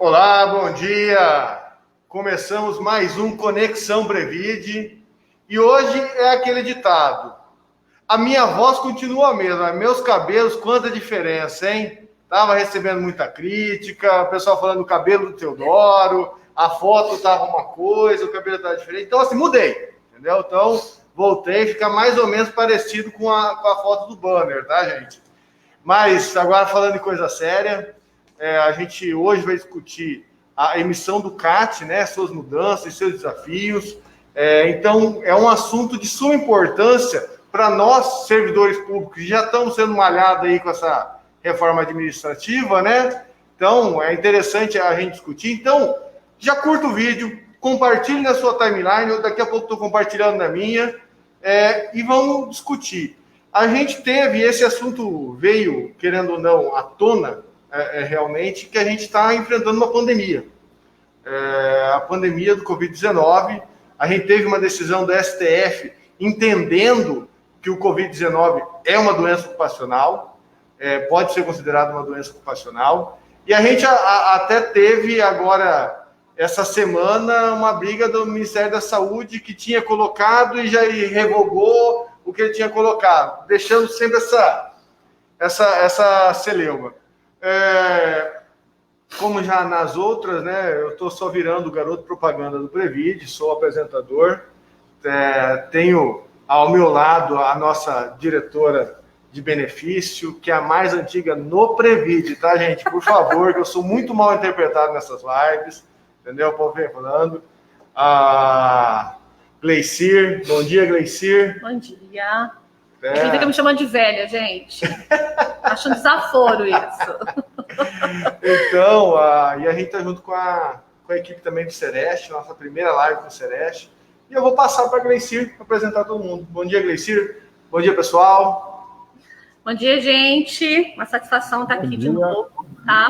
Olá, bom dia! Começamos mais um Conexão Previde e hoje é aquele ditado. A minha voz continua a mesma, meus cabelos, quanta diferença, hein? Tava recebendo muita crítica, o pessoal falando do cabelo do Teodoro, a foto tava uma coisa, o cabelo tava diferente. Então, assim, mudei, entendeu? Então, voltei a ficar mais ou menos parecido com a foto do banner, tá, gente? Mas, agora falando de coisa séria, a gente hoje vai discutir a emissão do CAT, né, suas mudanças e seus desafios. Então, é um assunto de suma importância para nós, servidores públicos, que já estamos sendo malhados aí com essa reforma administrativa, né? Então, é interessante a gente discutir. Então, já curta o vídeo, compartilhe na sua timeline, eu daqui a pouco estou compartilhando na minha, e vamos discutir. A gente teve, esse assunto veio, querendo ou não, à tona, realmente, que a gente está enfrentando uma pandemia. A pandemia do Covid-19, a gente teve uma decisão do STF entendendo que o Covid-19 é uma doença ocupacional, pode ser considerado uma doença ocupacional, e a gente até teve agora, essa semana, uma briga do Ministério da Saúde que tinha colocado e já revogou o que ele tinha colocado, deixando sempre essa celeuma. Como já nas outras, né, eu estou só virando o garoto propaganda do Previde, sou apresentador, tenho ao meu lado a nossa diretora de benefício, que é a mais antiga no Previde, tá, gente? Por favor, que eu sou muito mal interpretado nessas lives, entendeu? O povo vem falando. A Gleicir, bom dia, Gleicir. Bom dia. Ele fica me chamando de velha, gente. Acho um desaforo isso. Então, e a gente está junto com a equipe também do Sereste, nossa primeira live com o Sereste. E eu vou passar para a Gleicir para apresentar todo mundo. Bom dia, Gleicir. Bom dia, pessoal. Bom dia, gente. Uma satisfação estar aqui de novo, tá?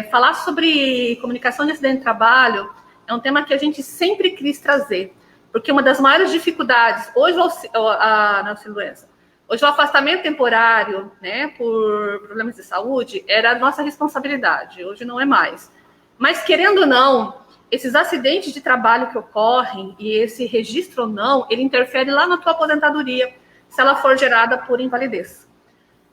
Falar sobre comunicação de acidente de trabalho é um tema que a gente sempre quis trazer, porque uma das maiores dificuldades, hoje o afastamento temporário, né, por problemas de saúde, era a nossa responsabilidade, hoje não é mais. Mas, querendo ou não, esses acidentes de trabalho que ocorrem, e esse registro ou não, ele interfere lá na tua aposentadoria, se ela for gerada por invalidez.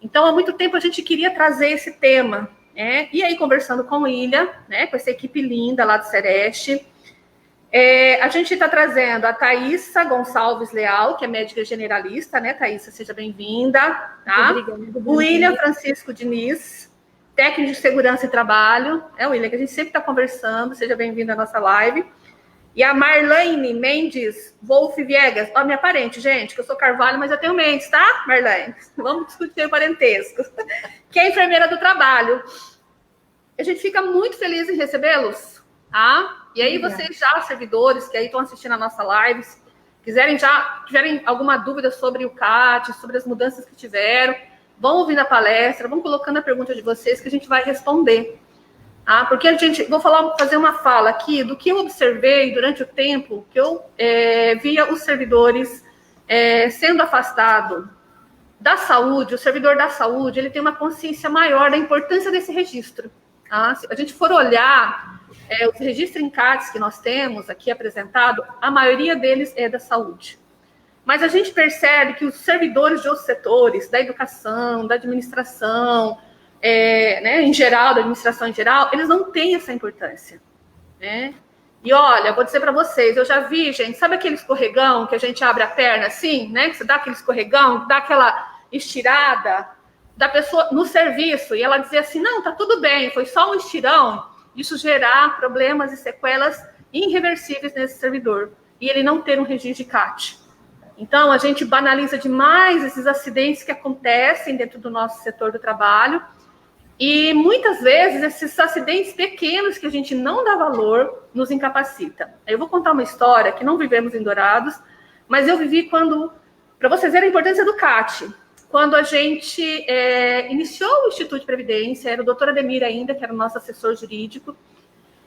Então, há muito tempo a gente queria trazer esse tema, né? E aí, conversando com o William, né, com essa equipe linda lá do Sereste, a gente está trazendo a Thaísa Gonçalves Leal, que é médica generalista, né, Thaísa? Seja bem-vinda. Tá? Obrigada. O William Francisco Diniz, técnico de segurança e trabalho. William, que a gente sempre está conversando, seja bem-vindo à nossa live. E a Marlene Mendes Wolf Viegas, minha parente, gente, que eu sou Carvalho, mas eu tenho Mendes, tá, Marlene? Vamos discutir o parentesco. Que é enfermeira do trabalho. A gente fica muito feliz em recebê-los, tá? E aí, vocês já, servidores, que aí estão assistindo a nossa live, tiverem alguma dúvida sobre o CAT, sobre as mudanças que tiveram, vão ouvir na palestra, vão colocando a pergunta de vocês que a gente vai responder. Tá? Porque vou fazer uma fala aqui do que eu observei durante o tempo que eu via os servidores sendo afastados da saúde. O servidor da saúde, ele tem uma consciência maior da importância desse registro. Tá? Se a gente for olhar os registros em CATs que nós temos aqui apresentado, a maioria deles é da saúde. Mas a gente percebe que os servidores de outros setores, da educação, da administração, em geral, da administração em geral, eles não têm essa importância. Né? E olha, vou dizer para vocês, eu já vi, gente, sabe aquele escorregão que a gente abre a perna assim, né? Que você dá aquele escorregão, dá aquela estirada da pessoa no serviço, e ela dizer assim, não, tá tudo bem, foi só um estirão. Isso gerar problemas e sequelas irreversíveis nesse servidor. E ele não ter um registro de CAT. Então, a gente banaliza demais esses acidentes que acontecem dentro do nosso setor do trabalho. E, muitas vezes, esses acidentes pequenos que a gente não dá valor, nos incapacita. Eu vou contar uma história que não vivemos em Dourados, mas eu vivi para vocês verem a importância do CAT. Quando a gente iniciou o Instituto de Previdência, era o doutor Ademir ainda, que era o nosso assessor jurídico,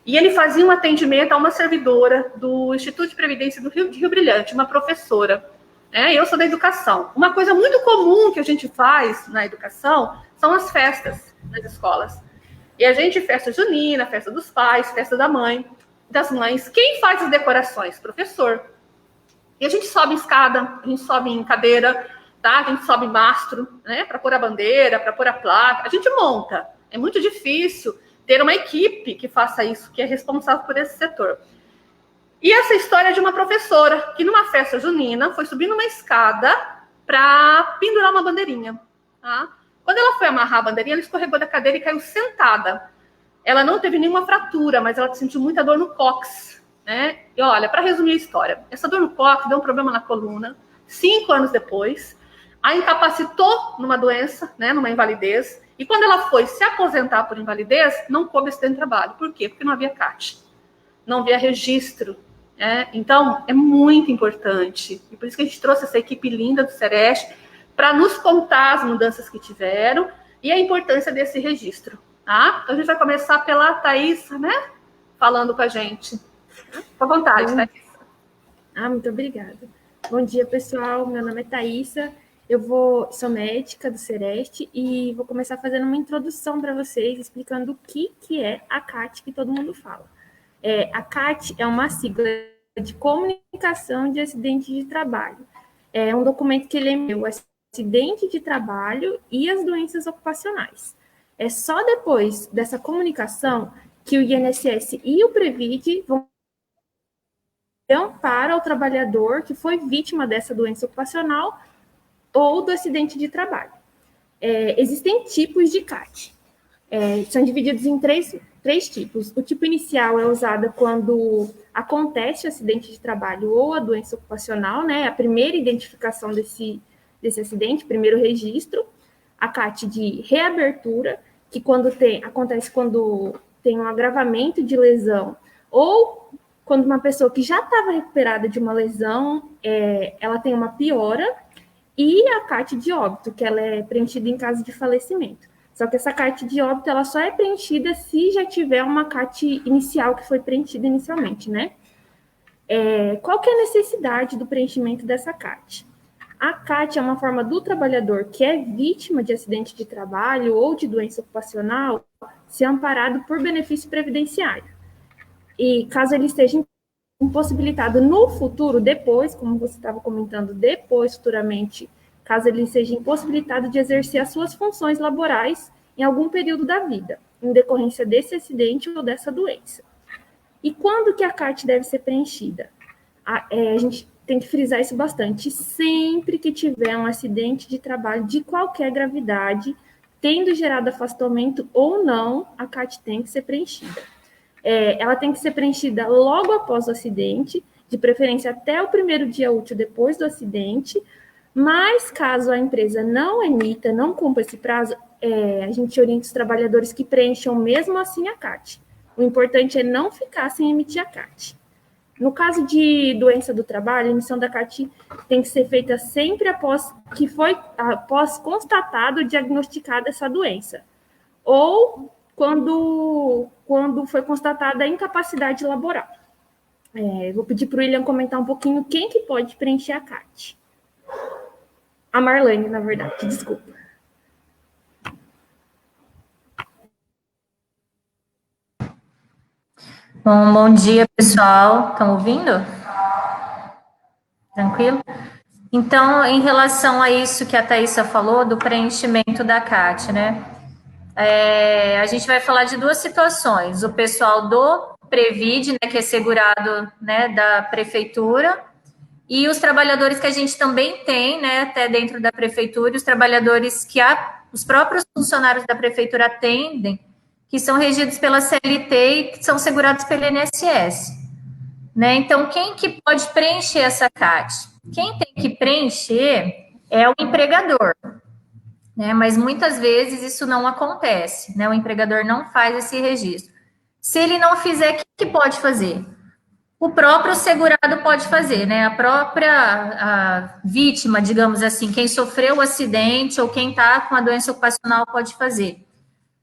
e ele fazia um atendimento a uma servidora do Instituto de Previdência de Rio Brilhante, uma professora. Eu sou da educação. Uma coisa muito comum que a gente faz na educação são as festas nas escolas. E a gente, festa junina, festa dos pais, festa da mãe, das mães. Quem faz as decorações? Professor. E a gente sobe em escada, a gente sobe em cadeira, tá? A gente sobe em mastro, né? Para pôr a bandeira, para pôr a placa. A gente monta. É muito difícil ter uma equipe que faça isso, que é responsável por esse setor. E essa história é de uma professora que, numa festa junina, foi subir numa escada para pendurar uma bandeirinha. Tá? Quando ela foi amarrar a bandeirinha, ela escorregou da cadeira e caiu sentada. Ela não teve nenhuma fratura, mas ela sentiu muita dor no cóccix. Né? E olha, para resumir a história, essa dor no cóccix deu um problema na coluna. 5 anos depois, a incapacitou numa doença, né, numa invalidez. E quando ela foi se aposentar por invalidez, não coube acidente de trabalho. Por quê? Porque não havia CAT. Não havia registro. Então, é muito importante. E por isso que a gente trouxe essa equipe linda do Sereste para nos contar as mudanças que tiveram e a importância desse registro. Tá? Então, a gente vai começar pela Thaísa, né? Falando com a gente. Fica à vontade, Thaísa. Muito obrigada. Bom dia, pessoal. Meu nome é Thaísa. Sou médica do Sereste e vou começar fazendo uma introdução para vocês, explicando o que é a CAT que todo mundo fala. A CAT é uma sigla de comunicação de acidente de trabalho. É um documento que ele o acidente de trabalho e as doenças ocupacionais. É só depois dessa comunicação que o INSS e o Previd vão para o trabalhador que foi vítima dessa doença ocupacional ou do acidente de trabalho. Existem tipos de CAT. São divididos em três tipos. O tipo inicial é usado quando acontece o acidente de trabalho ou a doença ocupacional, né? A primeira identificação desse acidente, primeiro registro. A CAT de reabertura, que acontece quando tem um agravamento de lesão ou quando uma pessoa que já estava recuperada de uma lesão, ela tem uma piora, e a CAT de óbito, que ela é preenchida em caso de falecimento. Só que essa CAT de óbito, ela só é preenchida se já tiver uma CAT inicial que foi preenchida inicialmente, né? Qual que é a necessidade do preenchimento dessa CAT? A CAT é uma forma do trabalhador que é vítima de acidente de trabalho ou de doença ocupacional ser amparado por benefício previdenciário. E caso ele esteja impossibilitado no futuro, depois, como você estava comentando, futuramente, caso ele seja impossibilitado de exercer as suas funções laborais em algum período da vida, em decorrência desse acidente ou dessa doença. E quando que a CAT deve ser preenchida? A gente tem que frisar isso bastante. Sempre que tiver um acidente de trabalho de qualquer gravidade, tendo gerado afastamento ou não, a CAT tem que ser preenchida. Ela tem que ser preenchida logo após o acidente, de preferência até o primeiro dia útil depois do acidente, mas caso a empresa não cumpra esse prazo, a gente orienta os trabalhadores que preencham mesmo assim a CAT. O importante é não ficar sem emitir a CAT. No caso de doença do trabalho, a emissão da CAT tem que ser feita sempre após constatado ou diagnosticada essa doença, ou quando foi constatada a incapacidade laboral. Vou pedir para o William comentar um pouquinho quem que pode preencher a CAT. A Marlene, na verdade, desculpa. Bom dia, pessoal. Estão ouvindo? Tranquilo? Então, em relação a isso que a Thaísa falou, do preenchimento da CAT, né? A gente vai falar de duas situações. O pessoal do Previd, né, que é segurado, né, da prefeitura, e os trabalhadores que a gente também tem, né, até dentro da prefeitura, e os trabalhadores que os próprios funcionários da prefeitura atendem, que são regidos pela CLT e que são segurados pelo INSS. Né? Então, quem que pode preencher essa CAT? Quem tem que preencher é o empregador. Né? Mas muitas vezes isso não acontece, né? O empregador não faz esse registro. Se ele não fizer, o que pode fazer? O próprio segurado pode fazer, né? A própria vítima, digamos assim, quem sofreu o acidente ou quem está com a doença ocupacional pode fazer.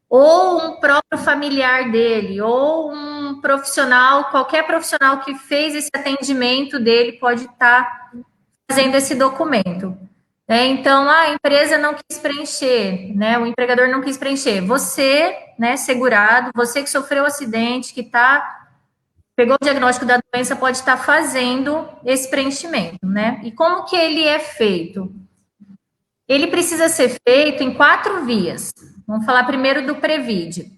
Ou um próprio familiar dele, ou um profissional, qualquer profissional que fez esse atendimento dele pode estar fazendo esse documento. Então, a empresa não quis preencher, né? O empregador não quis preencher. Você, né, segurado, você que sofreu o acidente, que pegou o diagnóstico da doença, pode estar fazendo esse preenchimento, né? E como que ele é feito? Ele precisa ser feito em 4 vias. Vamos falar primeiro do Previd.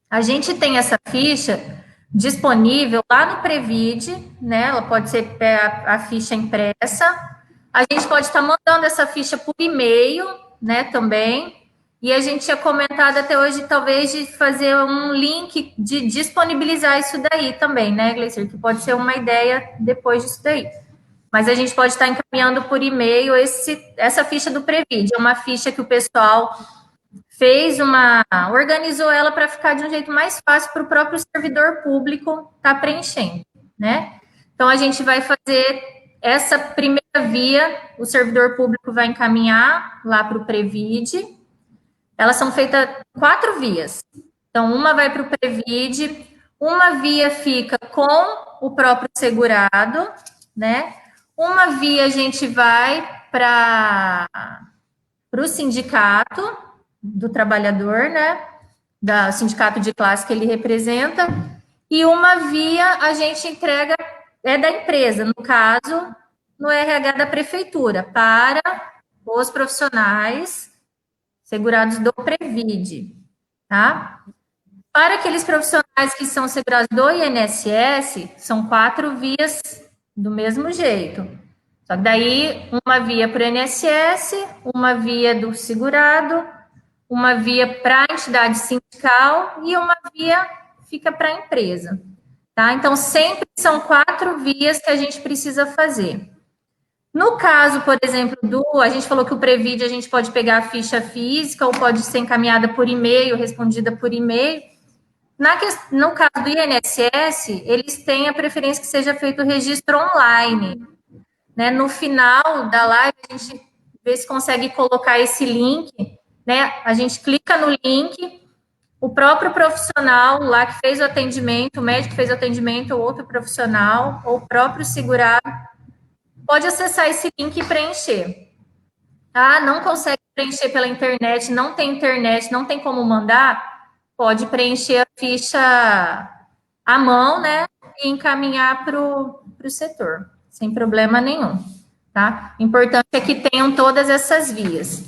A gente tem essa ficha disponível lá no Previd, né? Ela pode ser a ficha impressa. A gente pode estar mandando essa ficha por e-mail, né, também. E a gente tinha comentado até hoje, talvez, de fazer um link, de disponibilizar isso daí também, né, Gleicer? Que pode ser uma ideia depois disso daí. Mas a gente pode estar encaminhando por e-mail essa ficha do Previd. É uma ficha que o pessoal organizou ela para ficar de um jeito mais fácil para o próprio servidor público estar preenchendo, né? Então, a gente vai fazer essa primeira via, o servidor público vai encaminhar lá para o Previd. Elas são feitas 4 vias. Então, uma vai para o Previd, uma via fica com o próprio segurado, né? Uma via a gente vai para o sindicato do trabalhador, né? Do sindicato de classe que ele representa. E uma via a gente entrega, da empresa, no caso, no RH da prefeitura, para os profissionais segurados do Previd, tá? Para aqueles profissionais que são segurados do INSS, são 4 vias do mesmo jeito. Só que daí, uma via para o INSS, uma via do segurado, uma via para a entidade sindical e uma via fica para a empresa, tá? Então, sempre são 4 vias que a gente precisa fazer. No caso, por exemplo, a gente falou que o Previd a gente pode pegar a ficha física ou pode ser encaminhada por e-mail, respondida por e-mail. No caso do INSS, eles têm a preferência que seja feito o registro online, né? No final da live, a gente vê se consegue colocar esse link, né? A gente clica no link, o próprio profissional lá que fez o atendimento, o médico que fez o atendimento, ou outro profissional, ou o próprio segurado, pode acessar esse link e preencher. Ah, não consegue preencher pela internet, não tem como mandar? Pode preencher a ficha à mão, né? E encaminhar para o setor, sem problema nenhum, tá? O importante é que tenham todas essas vias.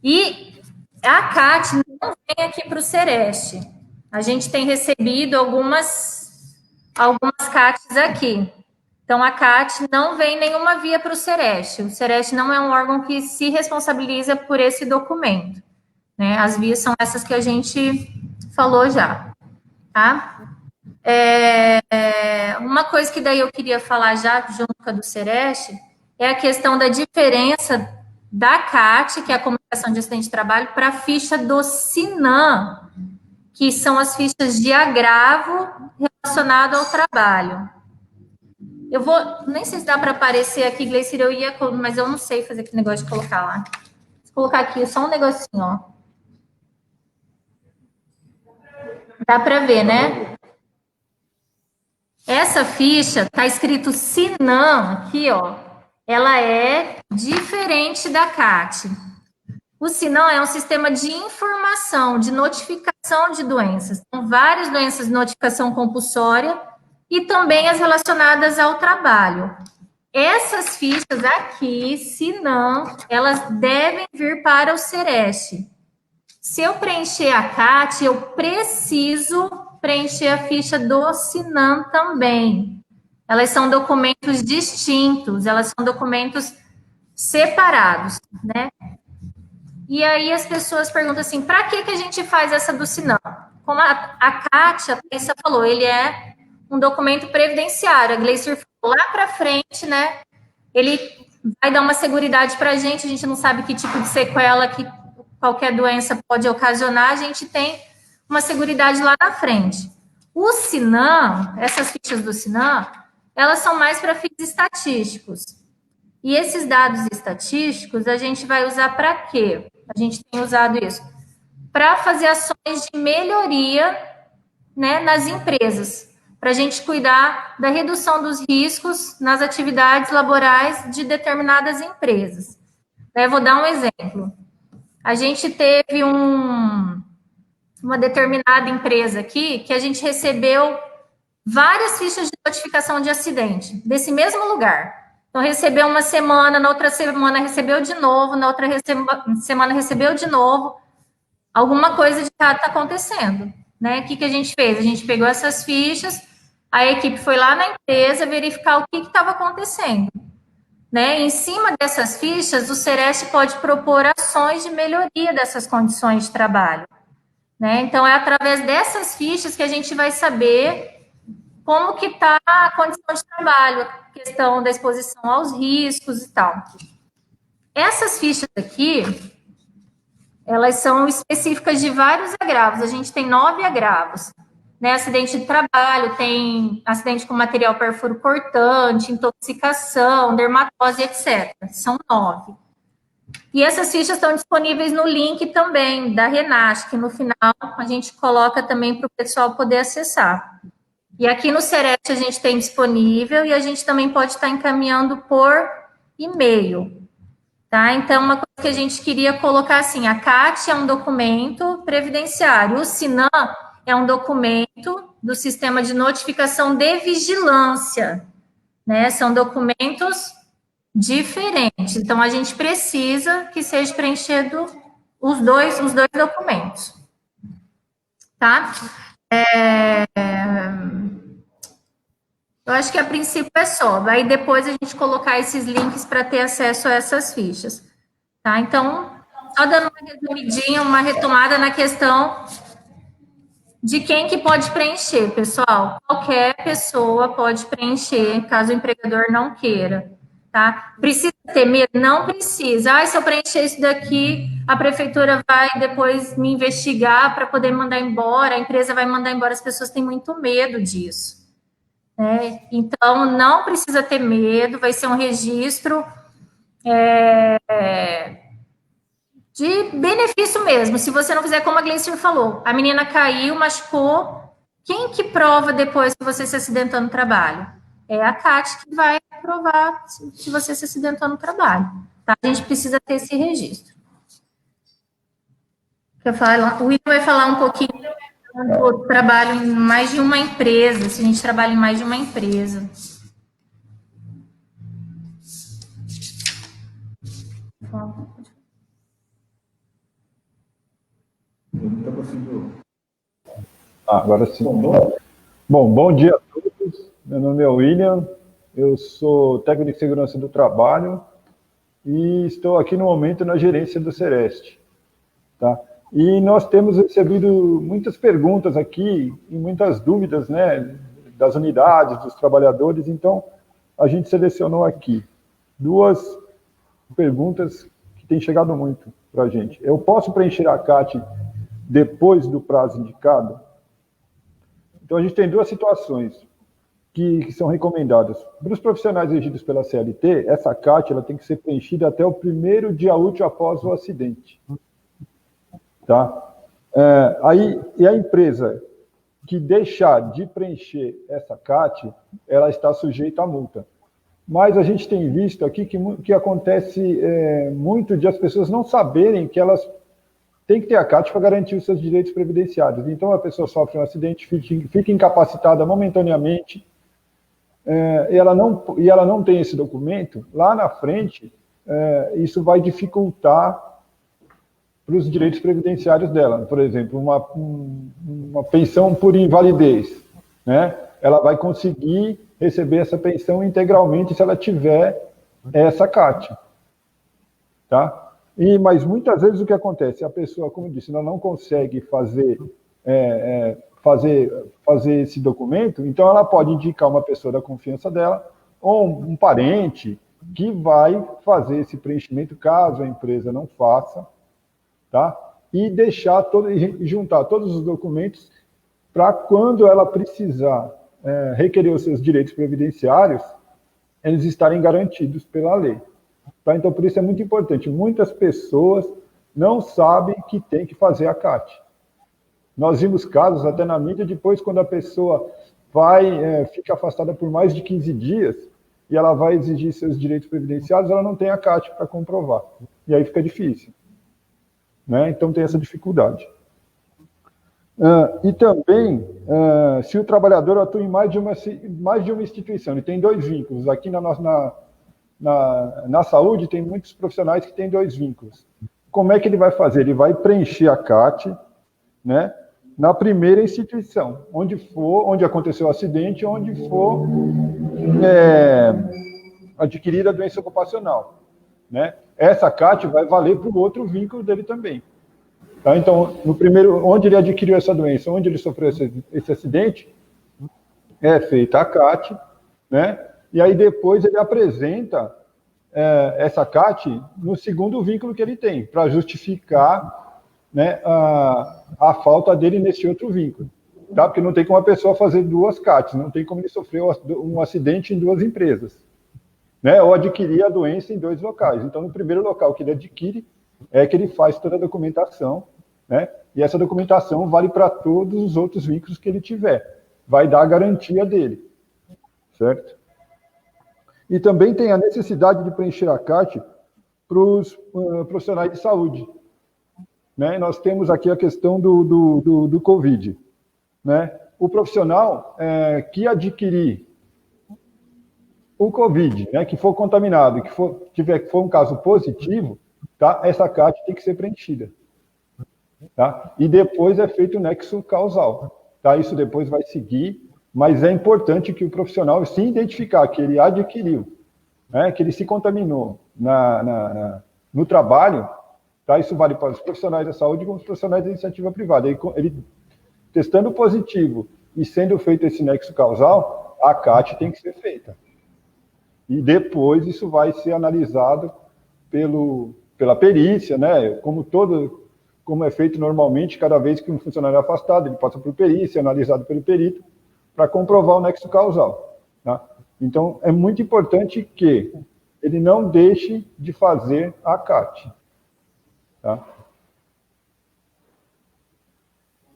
E a CAT não vem aqui para o Sereste. A gente tem recebido algumas CATs aqui. Então, a CAT não vem nenhuma via para o Sereste. O Sereste não é um órgão que se responsabiliza por esse documento, né? As vias são essas que a gente falou já, tá? Uma coisa que daí eu queria falar já, junto com a do Sereste, é a questão da diferença da CAT, que é a comunicação de acidente de trabalho, para a ficha do SINAM, que são as fichas de agravo relacionado ao trabalho. Eu nem sei se dá para aparecer aqui, Gleicer, mas eu não sei fazer aquele negócio de colocar lá. Vou colocar aqui só um negocinho, ó. Dá para ver, né? Essa ficha tá escrito SINAM aqui, ó. Ela é diferente da CAT. O SINAM é um sistema de informação, de notificação de doenças. São várias doenças de notificação compulsória e também as relacionadas ao trabalho. Essas fichas aqui, SINAM, elas devem vir para o Sereste. Se eu preencher a CAT, eu preciso preencher a ficha do SINAM também. Elas são documentos distintos, elas são documentos separados, né? E aí as pessoas perguntam assim, para que a gente faz essa do SINAM? Como a CAT, a Thaisa falou, ele é um documento previdenciário. A Gleicer falou lá para frente, né? Ele vai dar uma seguridade para a gente não sabe que tipo de sequela que qualquer doença pode ocasionar, a gente tem uma seguridade lá na frente. O SINAM, essas fichas do SINAM, elas são mais para fins estatísticos. E esses dados estatísticos a gente vai usar para quê? A gente tem usado isso para fazer ações de melhoria, né, nas empresas, para a gente cuidar da redução dos riscos nas atividades laborais de determinadas empresas. Eu vou dar um exemplo. A gente teve uma determinada empresa aqui que a gente recebeu várias fichas de notificação de acidente desse mesmo lugar. Então, recebeu uma semana, na outra semana recebeu de novo, na outra semana recebeu de novo. Alguma coisa de errado está acontecendo, né? O que a gente fez? A gente pegou essas fichas, a equipe foi lá na empresa verificar o que estava acontecendo, né? Em cima dessas fichas, o Sereste pode propor ações de melhoria dessas condições de trabalho, né? Então, é através dessas fichas que a gente vai saber como que está a condição de trabalho, a questão da exposição aos riscos e tal. Essas fichas aqui, elas são específicas de vários agravos. A gente tem 9 agravos, né? Acidente de trabalho, tem acidente com material perfuro cortante, intoxicação, dermatose, etc. São 9. E essas fichas estão disponíveis no link também da Renasc, que no final a gente coloca também para o pessoal poder acessar. E aqui no Sereste a gente tem disponível e a gente também pode estar encaminhando por e-mail. Tá? Então, uma coisa que a gente queria colocar assim, a CAT é um documento previdenciário, o SINAM é um documento do Sistema de Notificação de Vigilância, né? São documentos diferentes. Então, a gente precisa que seja preenchido os dois documentos. Tá? Eu acho que a princípio é só. Aí depois a gente colocar esses links para ter acesso a essas fichas. Tá? Então, só dando uma resumidinha, uma retomada na questão de quem que pode preencher, pessoal. Qualquer pessoa pode preencher, caso o empregador não queira. Tá? Precisa ter medo? Não precisa. Se eu preencher isso daqui, a prefeitura vai depois me investigar para poder mandar embora, a empresa vai mandar embora. As pessoas têm muito medo disso. Então, não precisa ter medo, vai ser um registro de benefício mesmo. Se você não fizer como a Gleicer falou, a menina caiu, machucou, quem que prova depois que você se acidentou no trabalho? É a CAT que vai provar se você se acidentou no trabalho. Tá? A gente precisa ter esse registro. O Will vai falar um pouquinho do trabalho em mais de uma empresa, se a gente trabalha em mais de uma empresa. Agora sim. Bom dia a todos. Meu nome é William, eu sou técnico de segurança do trabalho e estou aqui no momento na gerência do Sereste. Tá? E nós temos recebido muitas perguntas aqui e muitas dúvidas, né, das unidades, dos trabalhadores, então a gente selecionou aqui 2 perguntas que têm chegado muito para a gente. Eu posso preencher a CAT depois do prazo indicado? Então a gente tem 2 situações que são recomendadas. Para os profissionais regidos pela CLT, essa CAT ela tem que ser preenchida até o 1º dia útil após o acidente. Tá? E a empresa que deixar de preencher essa CAT, ela está sujeita à multa. Mas a gente tem visto aqui que acontece muito de as pessoas não saberem que elas têm que ter a CAT para garantir os seus direitos previdenciários. Então, a pessoa sofre um acidente, fica incapacitada momentaneamente, e ela não tem esse documento, lá na frente, isso vai dificultar para os direitos previdenciários dela. Por exemplo, uma pensão por invalidez, né? Ela vai conseguir receber essa pensão integralmente se ela tiver essa CAT. Tá? Mas muitas vezes o que acontece? A pessoa, como eu disse, ela não consegue fazer esse documento, então ela pode indicar uma pessoa da confiança dela, ou um parente, que vai fazer esse preenchimento, caso a empresa não faça, tá? E juntar todos os documentos para quando ela precisar requerer os seus direitos previdenciários, eles estarem garantidos pela lei. Tá? Então, por isso é muito importante. Muitas pessoas não sabem que tem que fazer a CAT. Nós vimos casos até na mídia, depois quando a pessoa fica afastada por mais de 15 dias e ela vai exigir seus direitos previdenciários, ela não tem a CAT para comprovar. e aí fica difícil. Né? Então tem essa dificuldade. E também, se o trabalhador atua em mais de uma instituição, ele tem 2 vínculos. Aqui na saúde tem muitos profissionais que têm 2 vínculos. Como é que ele vai fazer? Ele vai preencher a CAT, né, na primeira instituição, onde aconteceu o acidente, onde for adquirida a doença ocupacional. Né? Essa CAT vai valer para o outro vínculo dele também. Tá? Então, no primeiro, onde ele adquiriu essa doença, onde ele sofreu esse acidente, é feita a CAT, né? E aí depois ele apresenta essa CAT no segundo vínculo que ele tem, para justificar, né, a falta dele nesse outro vínculo. Tá? Porque não tem como a pessoa fazer 2 CATs, não tem como ele sofrer um acidente em 2 empresas. Né? Ou adquirir a doença em 2 locais. Então, no primeiro local que ele adquire, é que ele faz toda a documentação, né? E essa documentação vale para todos os outros vínculos que ele tiver. Vai dar a garantia dele, certo? E também tem a necessidade de preencher a CAT para os profissionais de saúde. Né? Nós temos aqui a questão do Covid. Né? O profissional que adquirir o Covid, né, que for contaminado, que for um caso positivo, tá? Essa CAT tem que ser preenchida. Tá? E depois é feito o nexo causal. Tá? Isso depois vai seguir, mas é importante que o profissional se identificar que ele adquiriu, né, que ele se contaminou no trabalho. Tá? Isso vale para os profissionais da saúde como os profissionais da iniciativa privada. Ele testando positivo e sendo feito esse nexo causal, a CAT tem que ser feita. E depois isso vai ser analisado pela perícia, né? Como é feito normalmente, cada vez que um funcionário é afastado, ele passa por perícia, analisado pelo perito, para comprovar o nexo causal. Tá? Então, é muito importante que ele não deixe de fazer a CAT. Tá?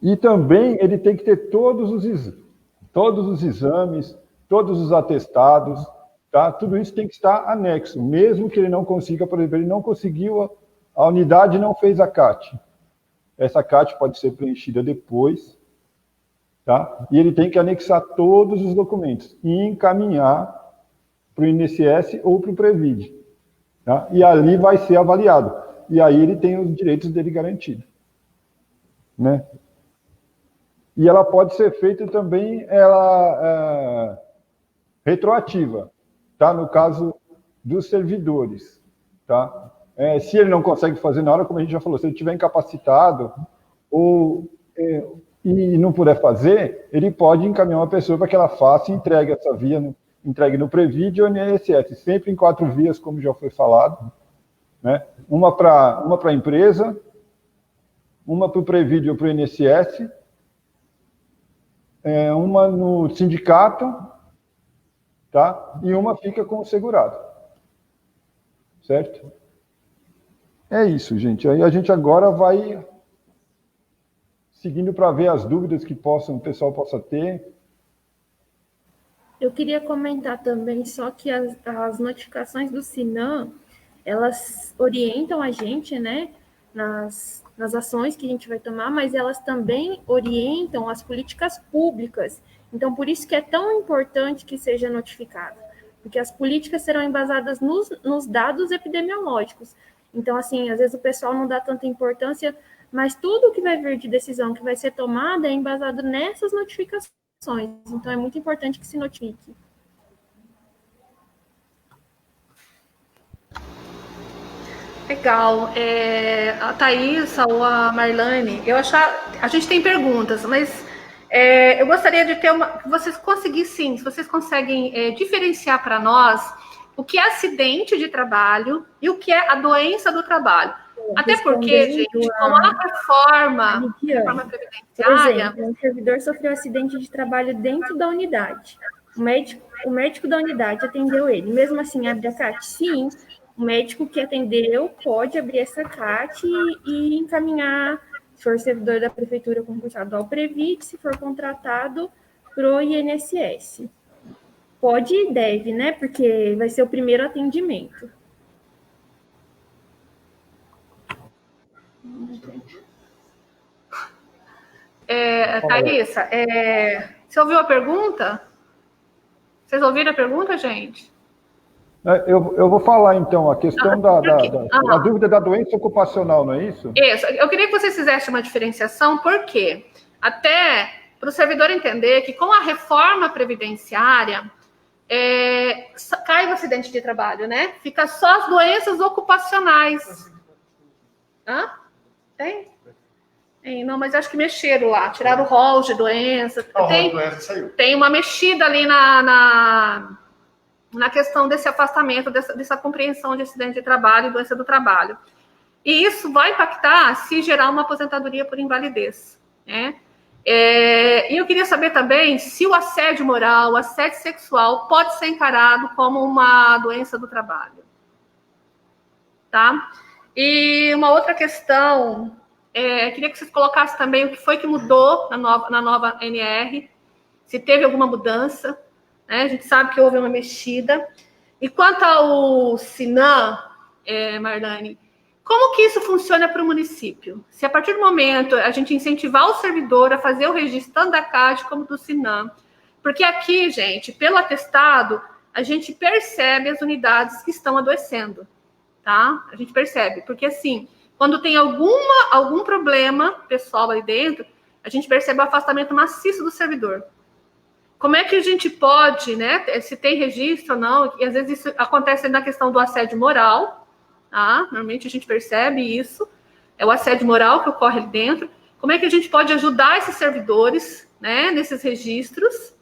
E também ele tem que ter todos os exames, todos os atestados. Tá? Tudo isso tem que estar anexo, mesmo que ele não consiga, por exemplo, ele não conseguiu, a unidade não fez a CAT. Essa CAT pode ser preenchida depois, tá? E ele tem que anexar todos os documentos e encaminhar para o INSS ou para o Previd. Tá? E ali vai ser avaliado. E aí ele tem os direitos dele garantidos. Né? E ela pode ser feita também retroativa. Tá? No caso dos servidores. Tá? Se ele não consegue fazer na hora, como a gente já falou, se ele estiver incapacitado e não puder fazer, ele pode encaminhar uma pessoa para que ela faça e entregue essa via, entregue no Previd ou no INSS, sempre em 4 vias, como já foi falado. Né? Uma para a empresa, uma para o Previd ou para o INSS, uma no sindicato, tá? E uma fica com o segurado. Certo? É isso, gente. Aí a gente agora vai seguindo para ver as dúvidas que o pessoal possa ter. Eu queria comentar também só que as notificações do SINAM, elas orientam a gente, né, nas ações que a gente vai tomar, mas elas também orientam as políticas públicas. Então, por isso que é tão importante que seja notificado, porque as políticas serão embasadas nos dados epidemiológicos. Então, assim, às vezes o pessoal não dá tanta importância, mas tudo que vai vir de decisão que vai ser tomada é embasado nessas notificações. Então, é muito importante que se notifique. Legal. A Thaisa ou a Marlane, a gente tem perguntas, mas eu gostaria de ter que vocês conseguissem, se vocês conseguem diferenciar para nós o que é acidente de trabalho e o que é a doença do trabalho. Até porque, gente, com a reforma previdenciária... Por exemplo, um servidor sofreu acidente de trabalho dentro da unidade. O médico da unidade atendeu ele. Mesmo assim, abre a CAT? Sim. O médico que atendeu pode abrir essa CAT e encaminhar, se for servidor da prefeitura concursado ao Previd, se for contratado para o INSS. Pode e deve, né? Porque vai ser o primeiro atendimento. Thaísa, você ouviu a pergunta? Vocês ouviram a pergunta, gente? Eu vou falar, então, a questão a dúvida da doença ocupacional, não é isso? Isso. Eu queria que vocês fizessem uma diferenciação, porque até para o servidor entender que com a reforma previdenciária, cai o acidente de trabalho, né? Fica só as doenças ocupacionais. Hã? Tem? Não, mas acho que mexeram lá, tiraram o rol de doença. Tem uma mexida ali na questão desse afastamento, dessa compreensão de acidente de trabalho e doença do trabalho. E isso vai impactar se gerar uma aposentadoria por invalidez, né? E eu queria saber também se o assédio moral, o assédio sexual pode ser encarado como uma doença do trabalho. Tá? E uma outra questão, queria que vocês colocassem também o que foi que mudou na nova NR, se teve alguma mudança, né? A gente sabe que houve uma mexida. E quanto ao SINAM, Marlane, como que isso funciona para o município? Se a partir do momento a gente incentivar o servidor a fazer o registro tanto da CAD como do SINAM, porque aqui, gente, pelo atestado, a gente percebe as unidades que estão adoecendo, tá? A gente percebe, porque assim, quando tem algum problema pessoal ali dentro, a gente percebe o afastamento maciço do servidor. Como é que a gente pode, né, se tem registro ou não, e às vezes isso acontece na questão do assédio moral, tá? Normalmente a gente percebe isso, é o assédio moral que ocorre ali dentro. Como é que a gente pode ajudar esses servidores, né, nesses registros?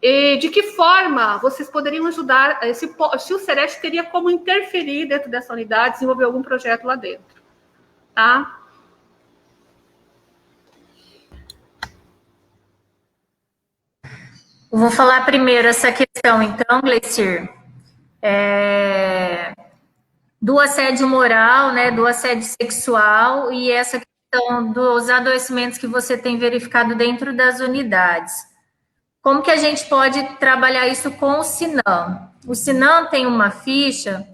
E de que forma vocês poderiam ajudar, se o Sereste teria como interferir dentro dessa unidade, desenvolver algum projeto lá dentro, tá? Eu vou falar primeiro essa questão, então, Gleicir, do assédio moral, né, do assédio sexual e essa questão dos adoecimentos que você tem verificado dentro das unidades. Como que a gente pode trabalhar isso com o SINAM? O SINAM tem uma ficha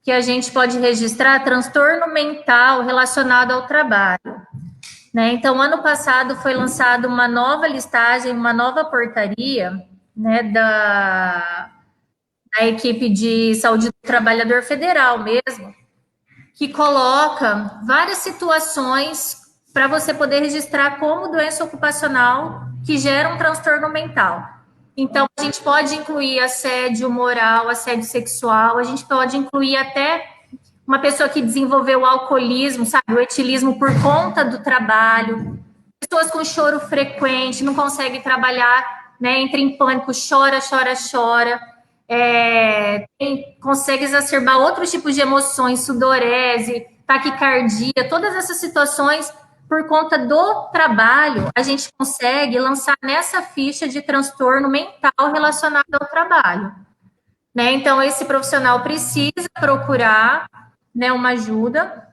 que a gente pode registrar transtorno mental relacionado ao trabalho, né? Então, ano passado foi lançada uma nova listagem, uma nova portaria, né, da equipe de saúde do trabalhador federal mesmo, que coloca várias situações para você poder registrar como doença ocupacional que gera um transtorno mental. Então, a gente pode incluir assédio moral, assédio sexual, a gente pode incluir até uma pessoa que desenvolveu o alcoolismo, sabe, o etilismo por conta do trabalho, pessoas com choro frequente, não conseguem trabalhar, né, entra em pânico, chora, consegue exacerbar outros tipos de emoções, sudorese, taquicardia, todas essas situações por conta do trabalho, a gente consegue lançar nessa ficha de transtorno mental relacionado ao trabalho, né? Então, esse profissional precisa procurar, né, uma ajuda.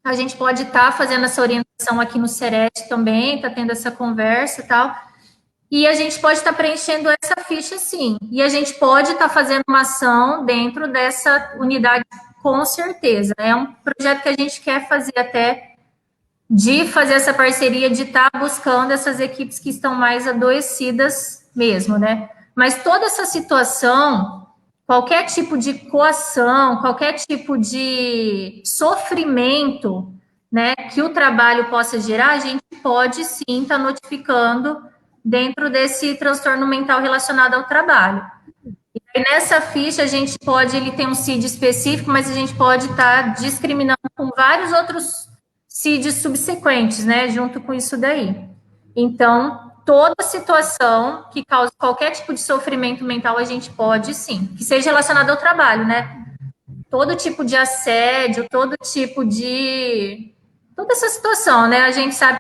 A gente pode estar fazendo essa orientação aqui no Sereste também, está tendo essa conversa e tal. E a gente pode estar preenchendo essa ficha, sim. E a gente pode estar fazendo uma ação dentro dessa unidade, com certeza. É um projeto que a gente quer fazer até, de fazer essa parceria, de estar buscando essas equipes que estão mais adoecidas mesmo, né? Mas toda essa situação, qualquer tipo de coação, qualquer tipo de sofrimento, né, que o trabalho possa gerar, a gente pode sim estar notificando dentro desse transtorno mental relacionado ao trabalho. E nessa ficha a gente pode, ele tem um CID específico, mas a gente pode estar discriminando com vários outros CIDs subsequentes, né, junto com isso daí. Então, toda situação que cause qualquer tipo de sofrimento mental, a gente pode sim, que seja relacionado ao trabalho, né? Todo tipo de assédio, todo tipo de... toda essa situação, né? A gente sabe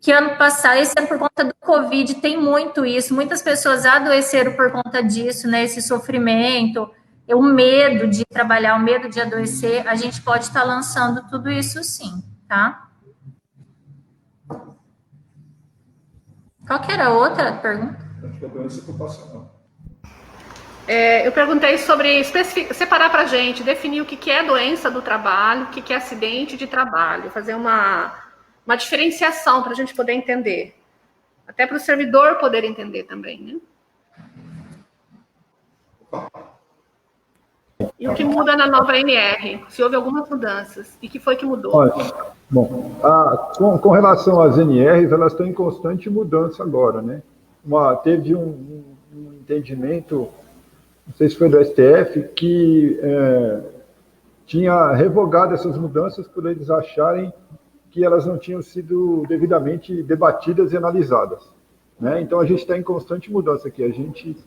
que ano passado, esse ano por conta do Covid, tem muito isso, muitas pessoas adoeceram por conta disso, né? Esse sofrimento, o medo de trabalhar, o medo de adoecer, a gente pode estar lançando tudo isso sim, tá? Qual que era a outra pergunta? Acho que é doença ocupacional. Eu perguntei sobre separar para a gente, definir o que é doença do trabalho, o que é acidente de trabalho, fazer uma diferenciação para a gente poder entender. Até para o servidor poder entender também, né? E o que muda na nova NR? Se houve algumas mudanças. E que foi que mudou? Olha, bom, com relação às NRs, elas estão em constante mudança agora, né? Teve um entendimento, não sei se foi do STF, que tinha revogado essas mudanças por eles acharem que elas não tinham sido devidamente debatidas e analisadas, né? Então, a gente está em constante mudança aqui. A gente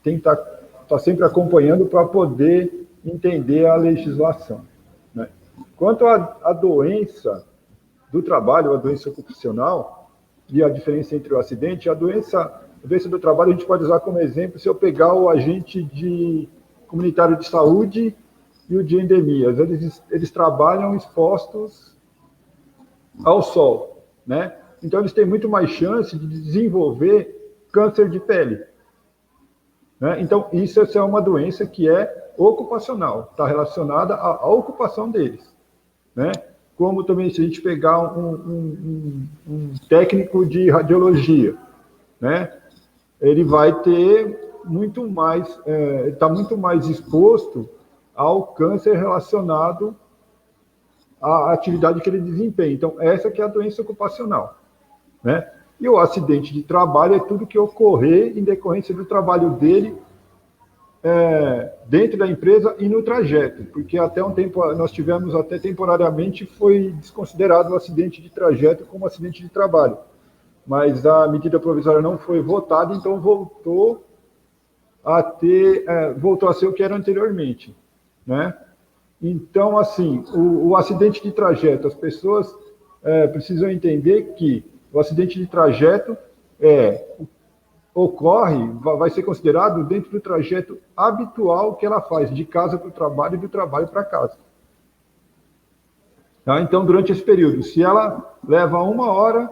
tem que estar sempre acompanhando para poder entender a legislação, né? Quanto à doença do trabalho, a doença ocupacional, e a diferença entre o acidente, a doença do trabalho a gente pode usar como exemplo se eu pegar o agente comunitário de saúde e o de endemias. Eles trabalham expostos ao sol, né? Então, eles têm muito mais chance de desenvolver câncer de pele, né? Então, isso é uma doença que é ocupacional, está relacionada à ocupação deles, né? Como também se a gente pegar um técnico de radiologia, né? Ele vai ter muito mais, está muito mais exposto ao câncer relacionado à atividade que ele desempenha. Então, essa que é a doença ocupacional, né? E o acidente de trabalho é tudo que ocorrer em decorrência do trabalho dele dentro da empresa e no trajeto, porque até um tempo nós tivemos, até temporariamente, foi desconsiderado o acidente de trajeto como acidente de trabalho, mas a medida provisória não foi votada, então voltou a ser o que era anteriormente, né? Então, assim, o acidente de trajeto, as pessoas precisam entender que o acidente de trajeto vai ser considerado dentro do trajeto habitual que ela faz, de casa para o trabalho e do trabalho para casa. Tá? Então, durante esse período, se ela leva 1 hora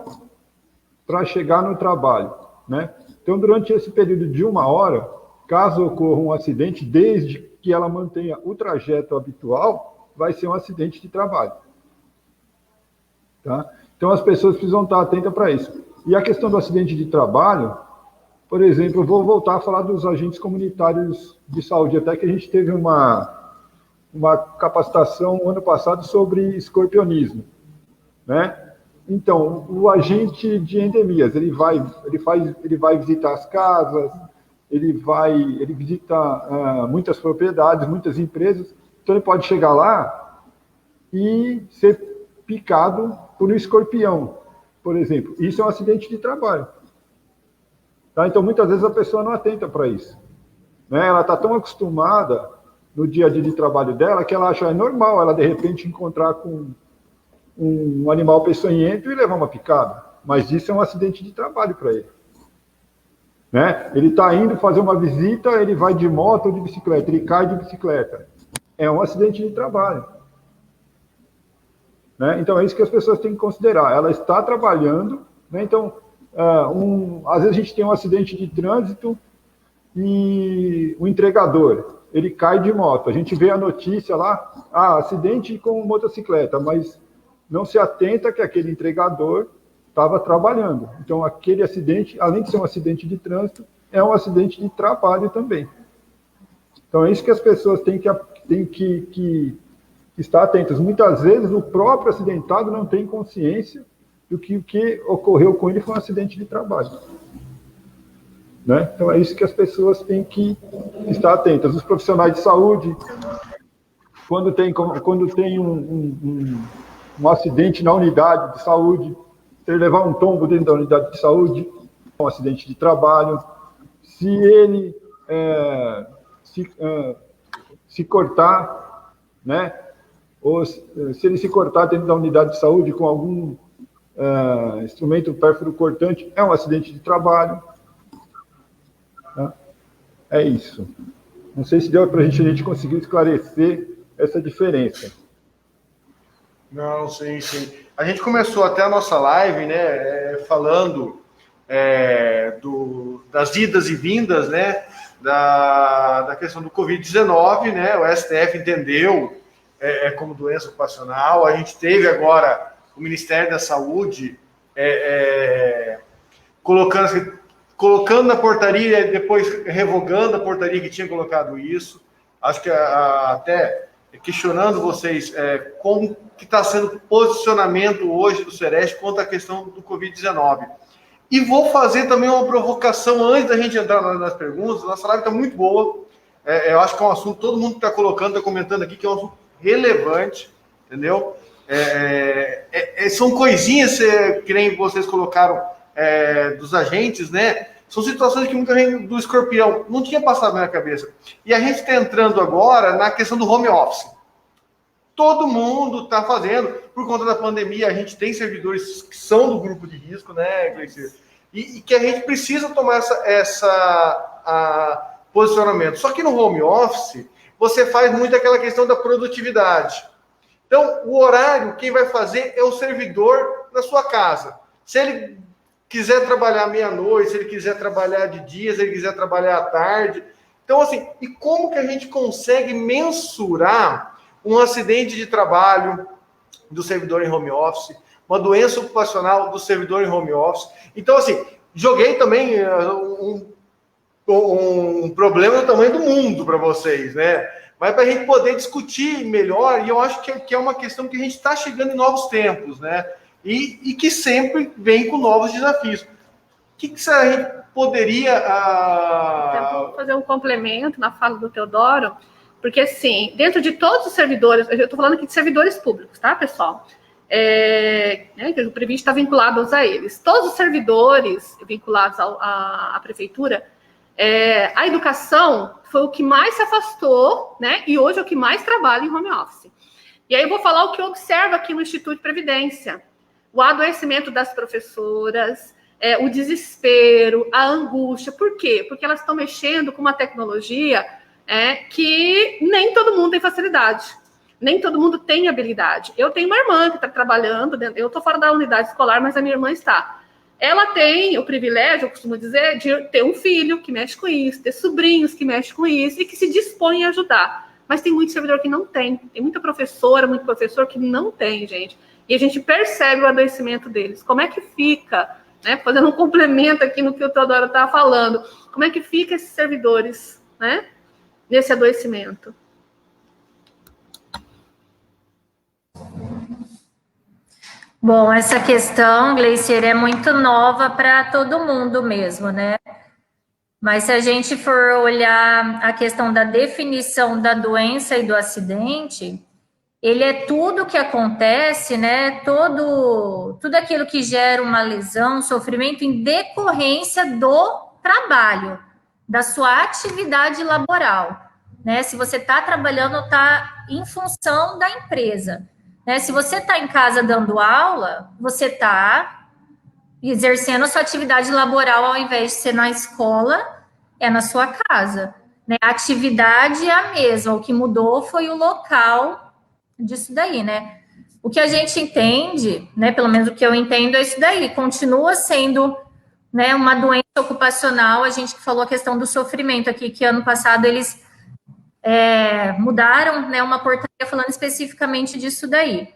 para chegar no trabalho, né? Então, durante esse período de 1 hora, caso ocorra um acidente, desde que ela mantenha o trajeto habitual, vai ser um acidente de trabalho. Tá? Então, as pessoas precisam estar atentas para isso. E a questão do acidente de trabalho, por exemplo, eu vou voltar a falar dos agentes comunitários de saúde, até que a gente teve uma capacitação ano passado sobre escorpionismo, né? Então, o agente de endemias, ele vai visitar as casas, ele visita muitas propriedades, muitas empresas, então ele pode chegar lá e ser picado por um escorpião, por exemplo. Isso é um acidente de trabalho. Tá? Então, muitas vezes a pessoa não atenta para isso, né? Ela está tão acostumada no dia a dia de trabalho dela que ela acha normal ela, de repente, encontrar com um animal peçonhento e levar uma picada. Mas isso é um acidente de trabalho para ele, né? Ele está indo fazer uma visita, ele vai de moto ou de bicicleta, ele cai de bicicleta. É um acidente de trabalho, né? Então, é isso que as pessoas têm que considerar. Ela está trabalhando, né? Então, às vezes a gente tem um acidente de trânsito e o entregador, ele cai de moto. A gente vê a notícia lá, acidente com motocicleta, mas não se atenta que aquele entregador estava trabalhando. Então, aquele acidente, além de ser um acidente de trânsito, é um acidente de trabalho também. Então, é isso que as pessoas têm que estar atentas. Muitas vezes, o próprio acidentado não tem consciência do que o que ocorreu com ele foi um acidente de trabalho, né? Então, é isso que as pessoas têm que estar atentas. Os profissionais de saúde, quando tem um acidente na unidade de saúde, se ele levar um tombo dentro da unidade de saúde, é um acidente de trabalho. Se ele se cortar, né? Ou se ele se cortar dentro da unidade de saúde com algum instrumento pérfuro cortante, é um acidente de trabalho. Tá? É isso. Não sei se deu para a gente conseguir esclarecer essa diferença. Não, sim. A gente começou até a nossa live, né, falando das idas e vindas, né, da questão do Covid-19, né? O STF entendeu como doença ocupacional. A gente teve agora o Ministério da Saúde colocando na portaria e depois revogando a portaria que tinha colocado isso. Acho que até questionando vocês como que está sendo o posicionamento hoje do Sereste quanto à questão do Covid-19. E vou fazer também uma provocação antes da gente entrar nas perguntas. Nossa live está muito boa. Eu acho que é um assunto, todo mundo que está colocando, está comentando aqui, que é um assunto relevante, entendeu? São coisinhas que nem vocês colocaram dos agentes, né? São situações que muita gente do escorpião não tinha passado na minha cabeça. E a gente está entrando agora na questão do home office. Todo mundo está fazendo, por conta da pandemia, a gente tem servidores que são do grupo de risco, né, Gleice? E que a gente precisa tomar essa posicionamento. Só que no home office, você faz muito aquela questão da produtividade. Então, o horário, quem vai fazer é o servidor na sua casa. Se ele quiser trabalhar meia-noite, se ele quiser trabalhar de dia, se ele quiser trabalhar à tarde. Então, assim, e como que a gente consegue mensurar um acidente de trabalho do servidor em home office, uma doença ocupacional do servidor em home office? Então, assim, joguei também um problema do tamanho do mundo para vocês, né? Mas para a gente poder discutir melhor, e eu acho que é uma questão que a gente está chegando em novos tempos, né? E que sempre vem com novos desafios. O que a gente poderia... Vou fazer um complemento na fala do Teodoro, porque, assim, dentro de todos os servidores, eu estou falando aqui de servidores públicos, tá, pessoal? O Previst está vinculado a eles. Todos os servidores vinculados à prefeitura, a educação foi o que mais se afastou, né? E hoje é o que mais trabalha em home office. E aí eu vou falar o que eu observo aqui no Instituto de Previdência. O adoecimento das professoras, o desespero, a angústia. Por quê? Porque elas estão mexendo com uma tecnologia que nem todo mundo tem facilidade, nem todo mundo tem habilidade. Eu tenho uma irmã que está trabalhando, eu estou fora da unidade escolar, mas a minha irmã está. Ela tem o privilégio, eu costumo dizer, de ter um filho que mexe com isso, ter sobrinhos que mexem com isso e que se dispõem a ajudar. Mas tem muito servidor que não tem. Tem muita professora, muito professor que não tem, gente. E a gente percebe o adoecimento deles. Como é que fica, né? Fazendo um complemento aqui no que o Teodoro estava falando. Como é que fica esses servidores, né? Nesse adoecimento? Bom, essa questão, Gleicer, é muito nova para todo mundo mesmo, né? Mas se a gente for olhar a questão da definição da doença e do acidente, ele é tudo que acontece, né? Tudo aquilo que gera uma lesão, sofrimento em decorrência do trabalho, da sua atividade laboral, né? Se você está trabalhando, está em função da empresa, né? Se você está em casa dando aula, você está exercendo a sua atividade laboral ao invés de ser na escola, é na sua casa, né? A atividade é a mesma, o que mudou foi o local disso daí, né? O que a gente entende, né, pelo menos o que eu entendo é isso daí, continua sendo, né, uma doença ocupacional. A gente falou a questão do sofrimento aqui, que ano passado eles mudaram, né, uma portaria falando especificamente disso daí.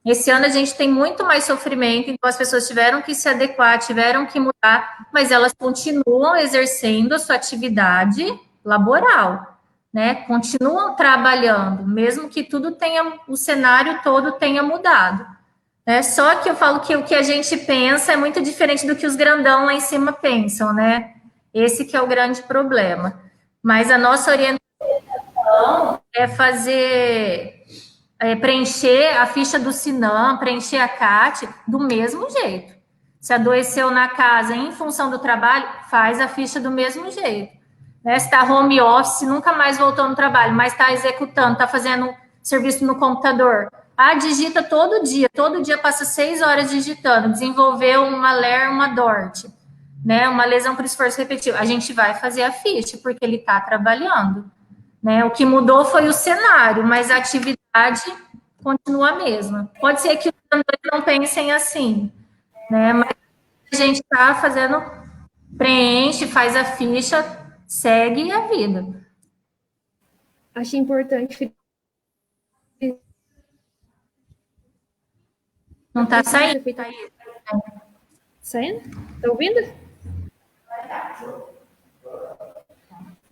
Esse ano a gente tem muito mais sofrimento, então as pessoas tiveram que se adequar, tiveram que mudar, mas elas continuam exercendo a sua atividade laboral, né? Continuam trabalhando, mesmo que tudo tenha, o cenário todo tenha mudado, né? Só que eu falo que o que a gente pensa é muito diferente do que os grandão lá em cima pensam, né? Esse que é o grande problema. Mas a nossa orientação é preencher a ficha do Sinam, preencher a CAT do mesmo jeito. Se adoeceu na casa em função do trabalho, faz a ficha do mesmo jeito. Né? Se está home office, nunca mais voltou no trabalho, mas está executando, está fazendo serviço no computador. Digita todo dia passa 6 horas digitando, desenvolveu uma LER, uma DORT, né? Uma lesão por esforço repetitivo. A gente vai fazer a ficha, porque ele está trabalhando. Né? O que mudou foi o cenário, mas a atividade continua a mesma. Pode ser que os não pensem assim, né? Mas a gente está fazendo, preenche, faz a ficha segue a vida. Acho importante. Não está saindo? Saindo? Tá ouvindo?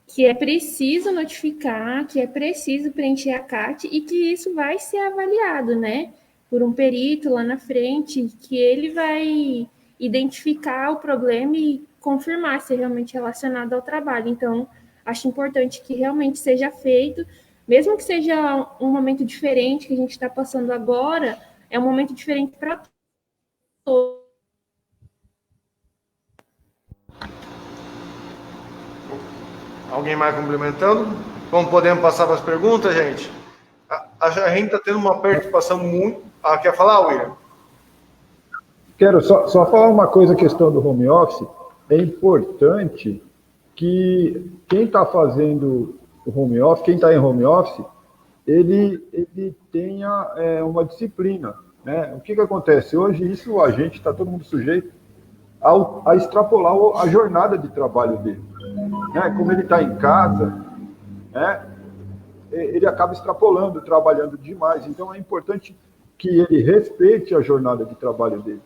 Que é preciso notificar, que é preciso preencher a CAT e que isso vai ser avaliado, né? Por um perito lá na frente, que ele vai identificar o problema e confirmar se é realmente relacionado ao trabalho. Então, acho importante que realmente seja feito, mesmo que seja um momento diferente que a gente está passando agora, é um momento diferente para todos. Alguém mais complementando? Vamos, podemos passar para as perguntas, gente? A gente está tendo uma participação muito... quer falar, William? Quero só falar uma coisa, a questão do home office. É importante que quem está fazendo o home office, quem está em home office, ele tenha uma disciplina, né? O que acontece? Hoje, a gente está todo mundo sujeito a extrapolar a jornada de trabalho dele. Né? Como ele está em casa, né? Ele acaba extrapolando, trabalhando demais. Então, é importante que ele respeite a jornada de trabalho dele.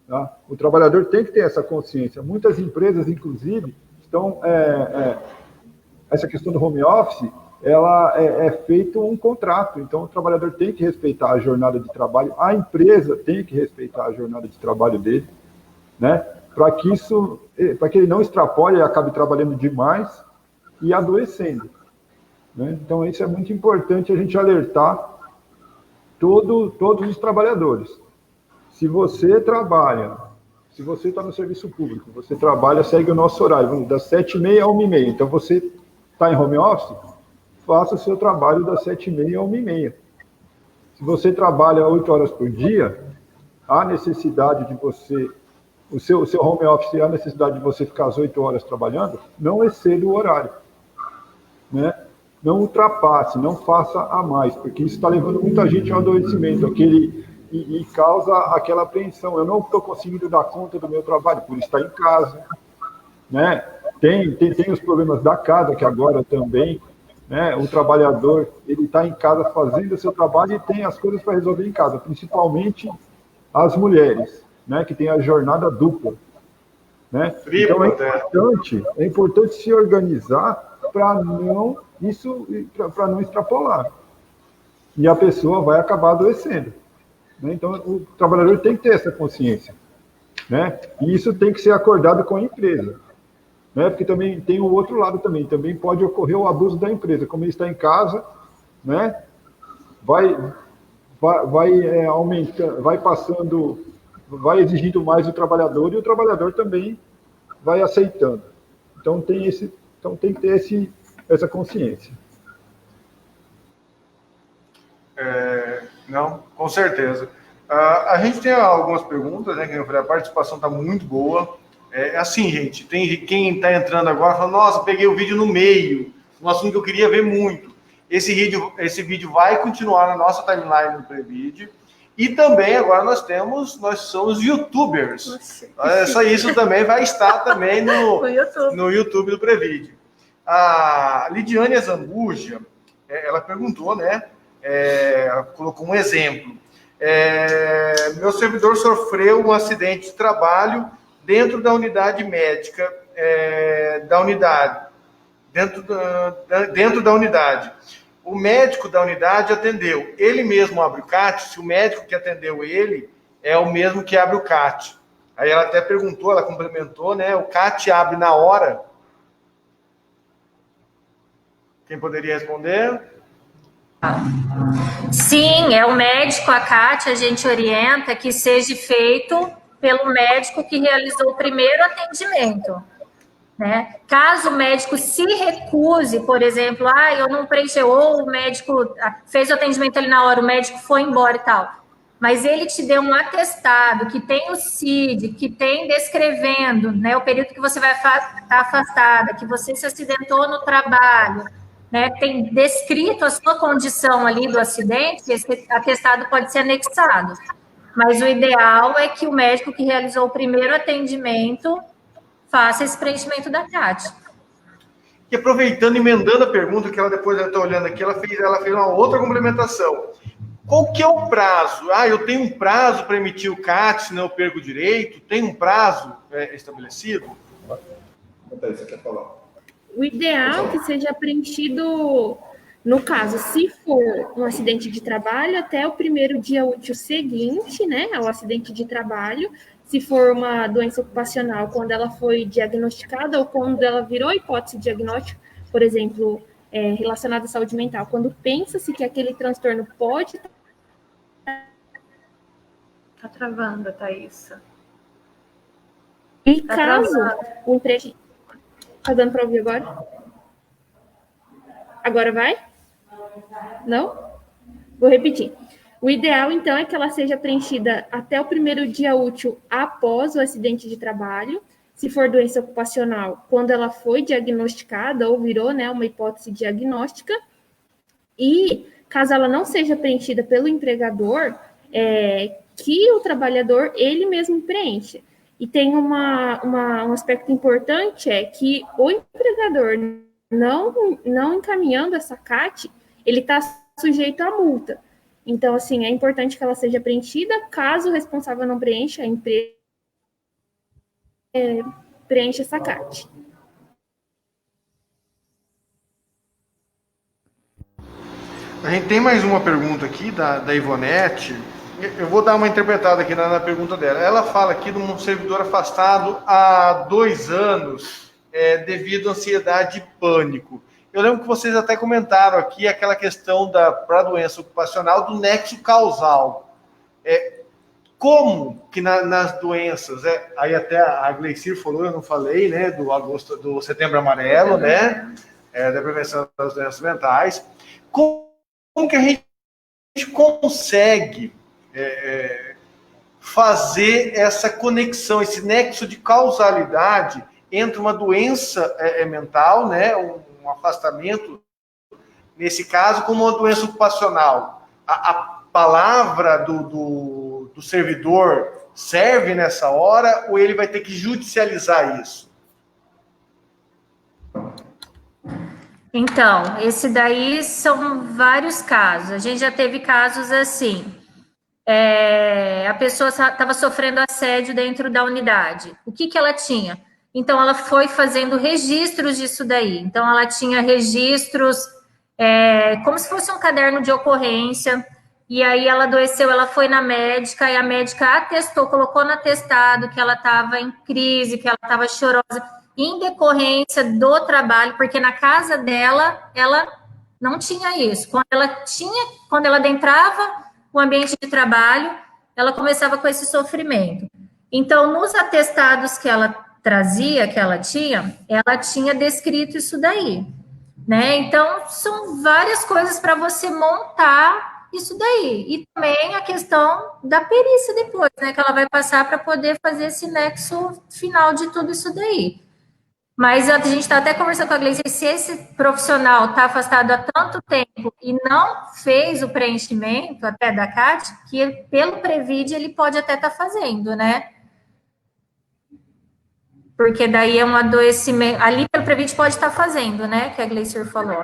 Tá? O trabalhador tem que ter essa consciência. Muitas empresas, inclusive, estão... essa questão do home office, ela é feito um contrato. Então, o trabalhador tem que respeitar a jornada de trabalho, a empresa tem que respeitar a jornada de trabalho dele, né? Para que ele não extrapole e acabe trabalhando demais e adoecendo. Né? Então, isso é muito importante a gente alertar todos os trabalhadores. Se você trabalha, se você está no serviço público, você trabalha, segue o nosso horário, das 7h30 a 1h30. Então, você está em home office, faça o seu trabalho das 7h30 a 1h30. Se você trabalha 8 horas por dia, há necessidade de você... O seu home office, há necessidade de você ficar as 8 horas trabalhando, não exceda o horário. Né? Não ultrapasse, não faça a mais, porque isso está levando muita gente ao adoecimento, e causa aquela apreensão. Eu não estou conseguindo dar conta do meu trabalho, por estar em casa. Né? Tem os problemas da casa, que agora também, né? O trabalhador ele está em casa fazendo o seu trabalho e tem as coisas para resolver em casa, principalmente as mulheres, né, que tem a jornada dupla. Né? Então é importante se organizar para não extrapolar. E a pessoa vai acabar adoecendo. Né? Então o trabalhador tem que ter essa consciência. Né? E isso tem que ser acordado com a empresa. Né? Porque também tem o outro lado também pode ocorrer o abuso da empresa. Como ele está em casa, né? vai aumentando, vai exigindo mais do trabalhador e o trabalhador também vai aceitando. Então tem que ter essa consciência. Não, com certeza. A gente tem algumas perguntas, né? Que eu falei, a participação está muito boa. Assim, gente, tem quem está entrando agora falando, nossa, peguei o vídeo no meio, um assunto que eu queria ver muito. Esse vídeo vai continuar na nossa timeline do Previd. E também agora nós somos youtubers. Isso também vai estar também no YouTube do Previd. A Lidiane Zambuja, ela perguntou, né? Ela colocou um exemplo. Meu servidor sofreu um acidente de trabalho dentro da unidade médica da unidade. Dentro da unidade. O médico da unidade atendeu. Ele mesmo abre o CAT, se o médico que atendeu ele é o mesmo que abre o CAT. Aí ela até perguntou, ela complementou, né? O CAT abre na hora. Quem poderia responder? Sim, é o médico, a CAT, a gente orienta que seja feito pelo médico que realizou o primeiro atendimento. Né? Caso o médico se recuse, por exemplo, eu não preenchi, ou o médico fez o atendimento ali na hora, o médico foi embora e tal, mas ele te deu um atestado que tem o CID, que tem descrevendo, né, o período que você vai estar afastada, que você se acidentou no trabalho, né, tem descrito a sua condição ali do acidente, esse atestado pode ser anexado. Mas o ideal é que o médico que realizou o primeiro atendimento faça esse preenchimento da CAT. E aproveitando, emendando a pergunta, que ela depois está olhando aqui, ela fez uma outra complementação. Qual que é o prazo? Eu tenho um prazo para emitir o CAT, senão eu perco o direito? Tem um prazo estabelecido? Você quer falar? O ideal é que seja preenchido, no caso, se for um acidente de trabalho, até o primeiro dia útil seguinte, né, ao acidente de trabalho. Se for uma doença ocupacional, quando ela foi diagnosticada ou quando ela virou hipótese diagnóstica, por exemplo, relacionada à saúde mental, quando pensa-se que aquele transtorno pode... Tá travando, Thaísa. E caso o emprego... Tá dando para ouvir agora? Agora vai? Não? Vou repetir. O ideal, então, é que ela seja preenchida até o primeiro dia útil após o acidente de trabalho. Se for doença ocupacional, quando ela foi diagnosticada ou virou, né, uma hipótese diagnóstica. E, caso ela não seja preenchida pelo empregador, que o trabalhador, ele mesmo preencha. E tem um aspecto importante, é que o empregador, não encaminhando essa CAT, ele está sujeito à multa. Então, assim, é importante que ela seja preenchida. Caso o responsável não preencha, a empresa preenche essa CAT. A gente tem mais uma pergunta aqui da Ivonete. Eu vou dar uma interpretada aqui na pergunta dela. Ela fala aqui de um servidor afastado há 2 anos devido à ansiedade e pânico. Eu lembro que vocês até comentaram aqui aquela questão para a doença ocupacional do nexo causal. Como que nas doenças, aí até a Gleicir falou, eu não falei, né, do Setembro Amarelo, né, da prevenção das doenças mentais. Como que a gente consegue fazer essa conexão, esse nexo de causalidade entre uma doença mental, né, um afastamento, nesse caso, com uma doença ocupacional? A palavra do servidor serve nessa hora ou ele vai ter que judicializar isso? Então, esse daí são vários casos. A gente já teve casos assim. A pessoa estava sofrendo assédio dentro da unidade. O que ela tinha? Então, ela foi fazendo registros disso daí. Então, ela tinha registros como se fosse um caderno de ocorrência. E aí, ela adoeceu, ela foi na médica, e a médica atestou, colocou no atestado que ela estava em crise, que ela estava chorosa, em decorrência do trabalho, porque na casa dela, ela não tinha isso. Quando ela adentrava o ambiente de trabalho, ela começava com esse sofrimento. Então, nos atestados que ela trazia, que ela tinha descrito isso daí, né? Então, são várias coisas para você montar isso daí. E também a questão da perícia depois, né? Que ela vai passar para poder fazer esse nexo final de tudo isso daí. Mas a gente está até conversando com a Gleice, se esse profissional está afastado há tanto tempo e não fez o preenchimento até da CAT, que pelo Previd ele pode até estar fazendo, né? Porque daí é um adoecimento, ali pelo Previd pode estar fazendo, né? Que a Gleice falou.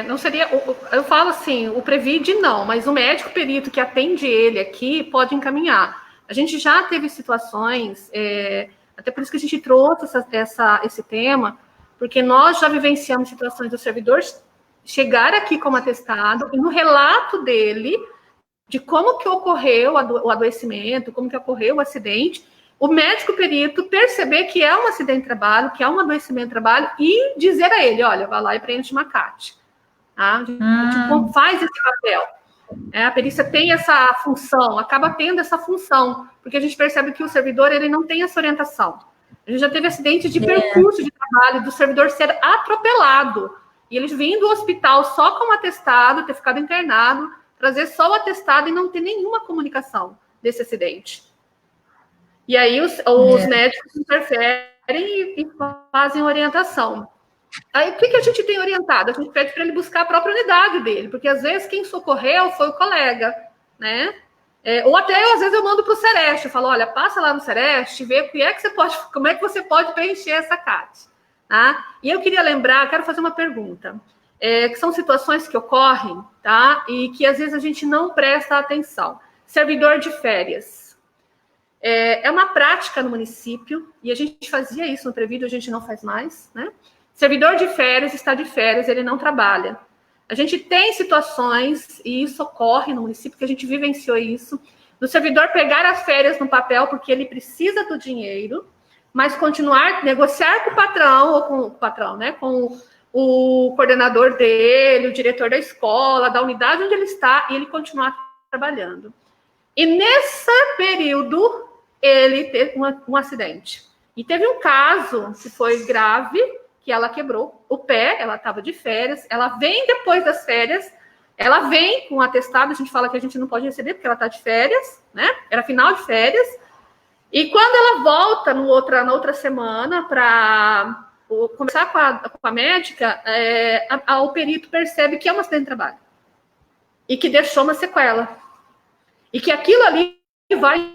Não seria, eu falo assim, o Previd não, mas o médico perito que atende ele aqui pode encaminhar. A gente já teve situações, até por isso que a gente trouxe esse tema, porque nós já vivenciamos situações do servidor chegar aqui como atestado e no relato dele, de como que ocorreu o adoecimento, como que ocorreu o acidente, o médico perito perceber que é um acidente de trabalho, que é um adoecimento de trabalho e dizer a ele, olha, vai lá e preenche uma CAT. Tá? A gente faz esse papel. A perícia tem essa função, acaba tendo essa função, porque a gente percebe que o servidor ele não tem essa orientação. A gente já teve acidente de percurso de trabalho, do servidor ser atropelado, e eles vindo do hospital só com o atestado, ter ficado internado, trazer só o atestado e não ter nenhuma comunicação desse acidente. E aí os médicos interferem e fazem orientação. Aí, o que a gente tem orientado? A gente pede para ele buscar a própria unidade dele, porque às vezes quem socorreu foi o colega, né? Ou até, às vezes, eu mando para o Sereste, eu falo, olha, passa lá no Sereste, vê como é que você pode preencher essa CAT. Tá? E eu queria lembrar, quero fazer uma pergunta, que são situações que ocorrem, tá? E que às vezes a gente não presta atenção. Servidor de férias. É uma prática no município, e a gente fazia isso no Prevídeo, a gente não faz mais, né? Servidor de férias está de férias, ele não trabalha. A gente tem situações, e isso ocorre no município, que a gente vivenciou isso, do servidor pegar as férias no papel porque ele precisa do dinheiro, mas continuar, negociar com o patrão, ou com o patrão, né? Com o coordenador dele, o diretor da escola, da unidade onde ele está, e ele continuar trabalhando. E nesse período, ele teve um acidente. E teve um caso que foi grave, que ela quebrou o pé, ela estava de férias, ela vem depois das férias, ela vem com um atestado, a gente fala que a gente não pode receber porque ela está de férias, né? Era final de férias. E quando ela volta na outra semana para conversar com a médica, o perito percebe que é um acidente de trabalho e que deixou uma sequela. E que aquilo ali vai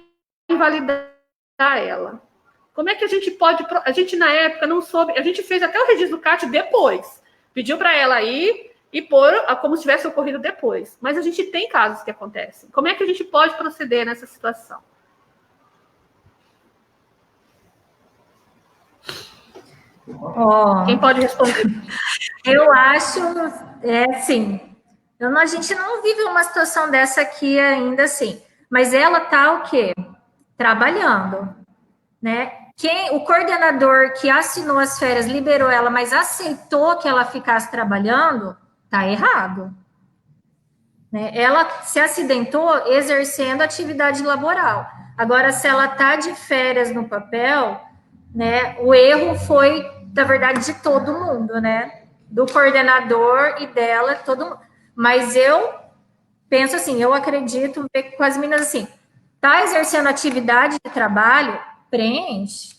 invalidar ela. Como é que a gente pode... A gente, na época, não soube... A gente fez até o registro do CAT depois. Pediu para ela ir e pôr como se tivesse ocorrido depois. Mas a gente tem casos que acontecem. Como é que a gente pode proceder nessa situação? Quem pode responder? Eu acho, sim. A gente não vive uma situação dessa aqui ainda assim. Mas ela tá o quê? Trabalhando, né? O coordenador que assinou as férias liberou ela, mas aceitou que ela ficasse trabalhando, tá errado. Né? Ela se acidentou exercendo atividade laboral. Agora, se ela tá de férias no papel, né? O erro foi, na verdade, de todo mundo, né? Do coordenador e dela, todo mundo. Mas eu penso assim, eu acredito com as meninas assim, tá exercendo atividade de trabalho, preenche.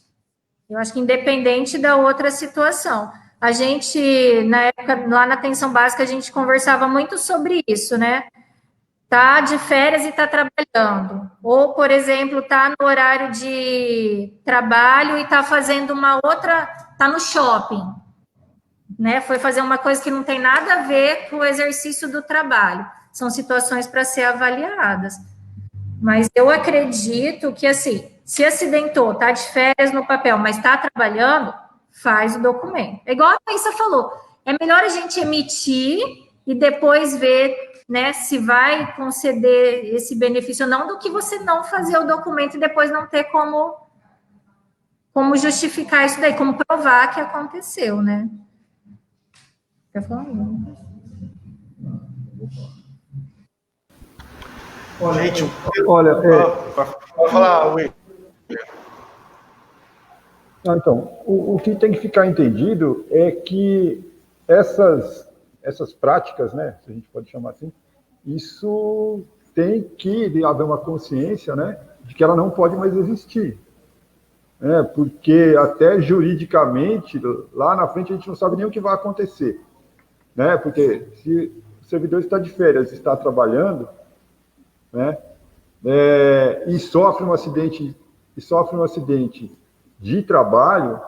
Eu acho que independente da outra situação. A gente, na época, lá na atenção básica, a gente conversava muito sobre isso, né? Tá de férias e tá trabalhando. Ou, por exemplo, tá no horário de trabalho e tá fazendo uma outra, tá no shopping, né? Foi fazer uma coisa que não tem nada a ver com o exercício do trabalho. São situações para ser avaliadas. Mas eu acredito que, assim, se acidentou, tá de férias no papel, mas está trabalhando, faz o documento. É igual a Thaisa falou, é melhor a gente emitir e depois ver, né, se vai conceder esse benefício ou não, do que você não fazer o documento e depois não ter como justificar isso daí, como provar que aconteceu, né? Quer falar? Gente, olha, pode falar, Will. Então, o que tem que ficar entendido é que essas práticas, né, se a gente pode chamar assim, isso tem que haver uma consciência, né, de que ela não pode mais existir. Né, porque até juridicamente, lá na frente, a gente não sabe nem o que vai acontecer. Né, porque se o servidor está de férias, está trabalhando, né, e sofre um acidente de trabalho,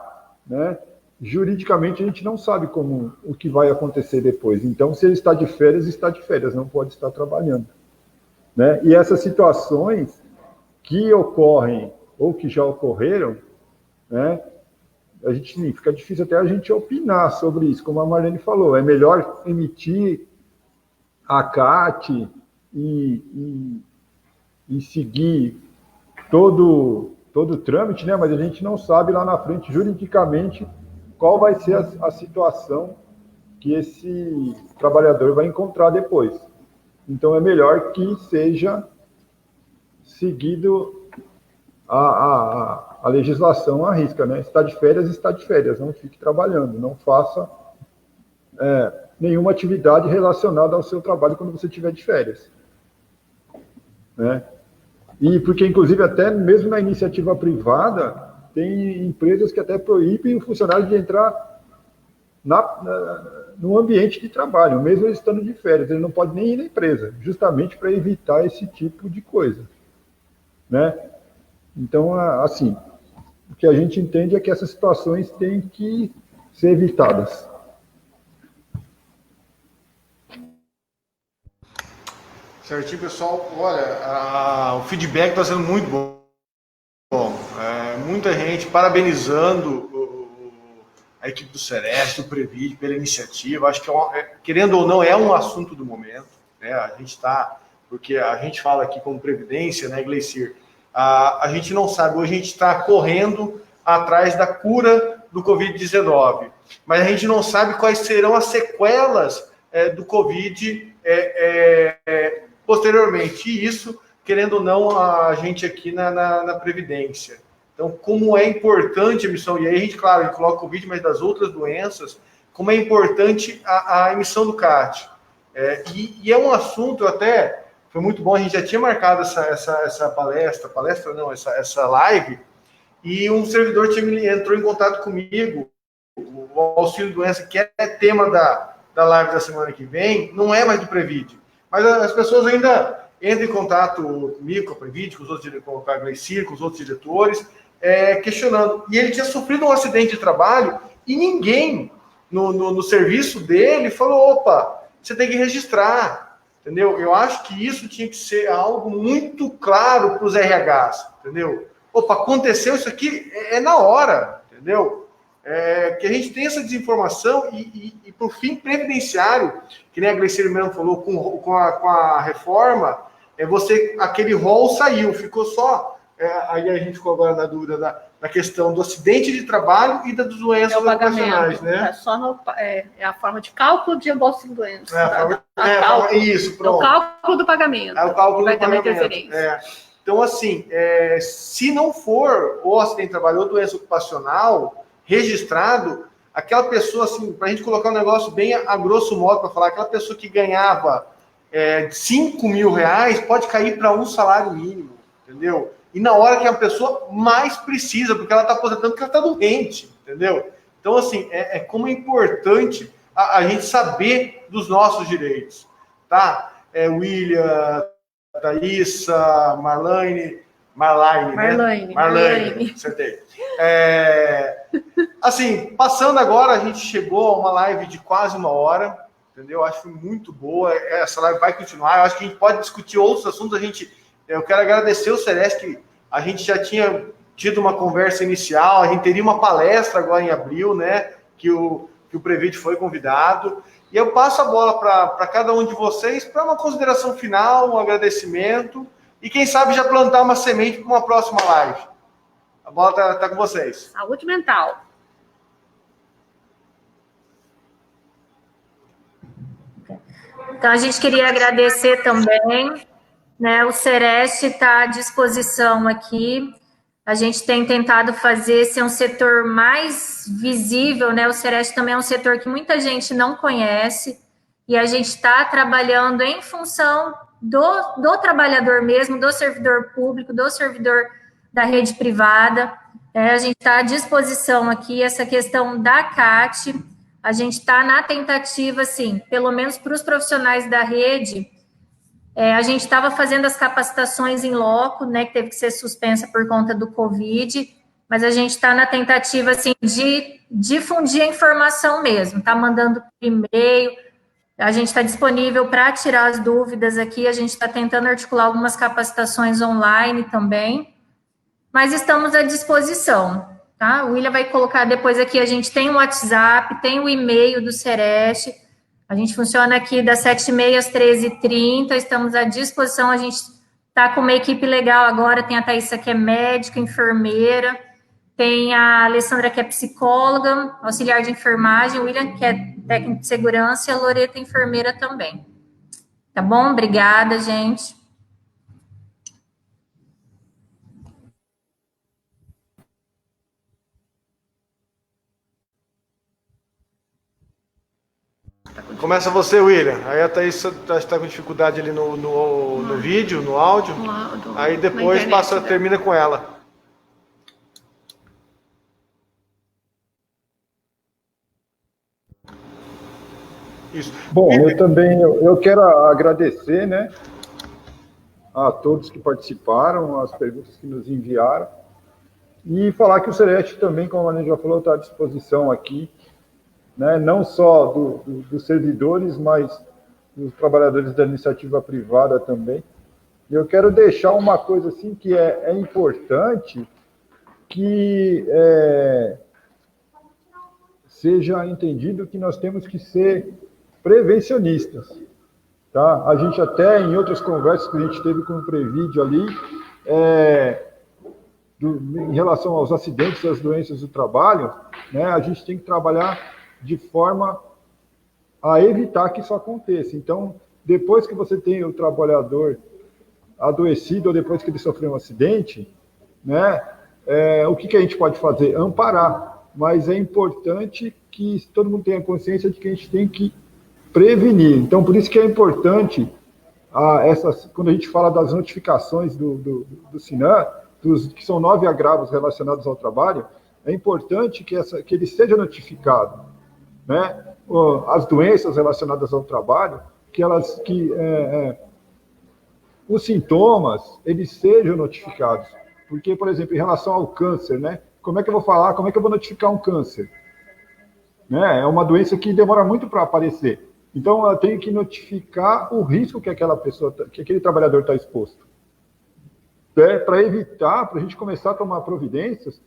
né, juridicamente a gente não sabe o que vai acontecer depois. Então, se ele está de férias, não pode estar trabalhando. Né? E essas situações que ocorrem ou que já ocorreram, né, fica difícil até a gente opinar sobre isso, como a Marlene falou. É melhor emitir a CAT e seguir todo o trâmite, né? Mas a gente não sabe lá na frente, juridicamente, qual vai ser a situação que esse trabalhador vai encontrar depois. Então, é melhor que seja seguido a legislação à risca, né? Está de férias, não fique trabalhando, não faça nenhuma atividade relacionada ao seu trabalho quando você estiver de férias. Né? E porque, inclusive, até mesmo na iniciativa privada, tem empresas que até proíbem o funcionário de entrar no ambiente de trabalho, mesmo ele estando de férias, ele não pode nem ir na empresa, justamente para evitar esse tipo de coisa, né? Então, assim, o que a gente entende é que essas situações têm que ser evitadas. Certinho, pessoal. Olha, o feedback está sendo muito bom. Muita gente parabenizando a equipe do Sereste, do Previde, pela iniciativa. Acho que, querendo ou não, é um assunto do momento, né? A gente está, porque a gente fala aqui como Previdência, né, Gleicir? A gente não sabe, hoje a gente está correndo atrás da cura do Covid-19, mas a gente não sabe quais serão as sequelas do Covid posteriormente. E isso, querendo ou não, a gente aqui na Previdência. Então, como é importante a emissão, e aí a gente, claro, a gente coloca o Covid, mas das outras doenças, como é importante a emissão do CAT. E é um assunto, até, foi muito bom, a gente já tinha marcado essa essa live, e um servidor entrou em contato comigo, o auxílio doença, que é tema da live da semana que vem, não é mais do Previde, mas as pessoas ainda entram em contato comigo, com a Previde, com a Gleicir, com os outros diretores, questionando. E ele tinha sofrido um acidente de trabalho e ninguém no serviço dele falou, opa, você tem que registrar, entendeu? Eu acho que isso tinha que ser algo muito claro para os RHs, entendeu? Opa, aconteceu isso aqui, na hora, entendeu? Que a gente tem essa desinformação e por fim, previdenciário, que nem a Gleicir mesmo falou, com a reforma, aquele rol saiu, ficou só... aí a gente ficou agora na dúvida da questão do acidente de trabalho e das doenças ocupacionais, né? É só a forma de cálculo de auxílio doença. Isso, pronto. O cálculo do pagamento. O cálculo do pagamento. Interferência. Então, assim, se não for o acidente de trabalho ou doença ocupacional registrado, aquela pessoa, assim, para a gente colocar um negócio bem a grosso modo, para falar, aquela pessoa que ganhava 5 mil reais pode cair para um salário mínimo, entendeu? E na hora que a pessoa mais precisa, porque ela está aposentando, porque ela está doente, entendeu? Então, assim, como é importante a gente saber dos nossos direitos, tá? William, Thaísa, Marlene, acertei. Assim, passando agora, a gente chegou a uma live de quase 1 hora, entendeu? Acho que foi muito boa, essa live vai continuar, eu acho que a gente pode discutir outros assuntos, eu quero agradecer o Sereste, que a gente já tinha tido uma conversa inicial, a gente teria uma palestra agora em abril, né, que o Previde foi convidado, e eu passo a bola para cada um de vocês para uma consideração final, um agradecimento, e quem sabe já plantar uma semente para uma próxima live. A bola tá com vocês. Saúde mental. Então, a gente queria agradecer também, né? O Sereste está à disposição aqui. A gente tem tentado fazer ser um setor mais visível, né? O Sereste também é um setor que muita gente não conhece e a gente está trabalhando em função do trabalhador mesmo, do servidor público, do servidor da rede privada. A gente está à disposição aqui, essa questão da CAT, a gente está na tentativa, assim, pelo menos para os profissionais da rede, a gente estava fazendo as capacitações em loco, né, que teve que ser suspensa por conta do Covid, mas a gente está na tentativa, assim, de difundir a informação mesmo, está mandando por e-mail, a gente está disponível para tirar as dúvidas aqui, a gente está tentando articular algumas capacitações online também, mas estamos à disposição, tá? O William vai colocar depois aqui, a gente tem o WhatsApp, tem o e-mail do Sereste, a gente funciona aqui das 7h30 às 13h30, estamos à disposição, a gente está com uma equipe legal agora, tem a Thaísa que é médica, enfermeira, tem a Alessandra que é psicóloga, auxiliar de enfermagem, o William que é técnico de segurança e a Loreta enfermeira também. Tá bom? Obrigada, gente. Começa você, William. Aí a Thaís está com dificuldade ali no vídeo, no áudio. Aí depois termina com ela. Isso. Bom, eu também eu quero agradecer, né, a todos que participaram, as perguntas que nos enviaram, e falar que o Sereste também, como a gente já falou, está à disposição aqui, né, não só dos servidores, mas dos trabalhadores da iniciativa privada também. E eu quero deixar uma coisa assim que é importante, que seja entendido que nós temos que ser prevencionistas. Tá? A gente até, em outras conversas que a gente teve com o Previde ali, em relação aos acidentes e às doenças do trabalho, né, a gente tem que trabalhar de forma a evitar que isso aconteça. Então, depois que você tem o trabalhador adoecido ou depois que ele sofreu um acidente, né, o que a gente pode fazer? Amparar. Mas é importante que todo mundo tenha consciência de que a gente tem que prevenir. Então, por isso que é importante, quando a gente fala das notificações do SINAM, que são 9 agravos relacionados ao trabalho, é importante que ele seja notificado, né? As doenças relacionadas ao trabalho, os sintomas, eles sejam notificados. Porque, por exemplo, em relação ao câncer, né? Como é que eu vou notificar um câncer? Né? É uma doença que demora muito para aparecer. Então, eu tenho que notificar o risco que aquele trabalhador está exposto. Para evitar, para a gente começar a tomar providências,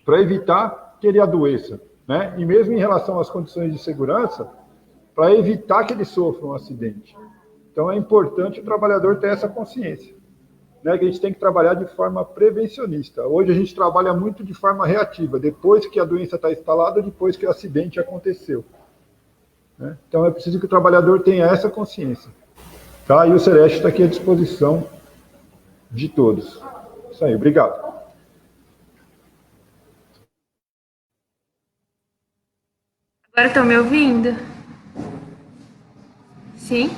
para evitar que ele adoeça. Né? E mesmo em relação às condições de segurança, para evitar que ele sofra um acidente. Então, é importante o trabalhador ter essa consciência, né, que a gente tem que trabalhar de forma prevencionista. Hoje a gente trabalha muito de forma reativa, depois que a doença está instalada, depois que o acidente aconteceu. Né? Então, é preciso que o trabalhador tenha essa consciência. Tá? E o Sereste está aqui à disposição de todos. Isso aí, obrigado. Agora estão me ouvindo? Sim?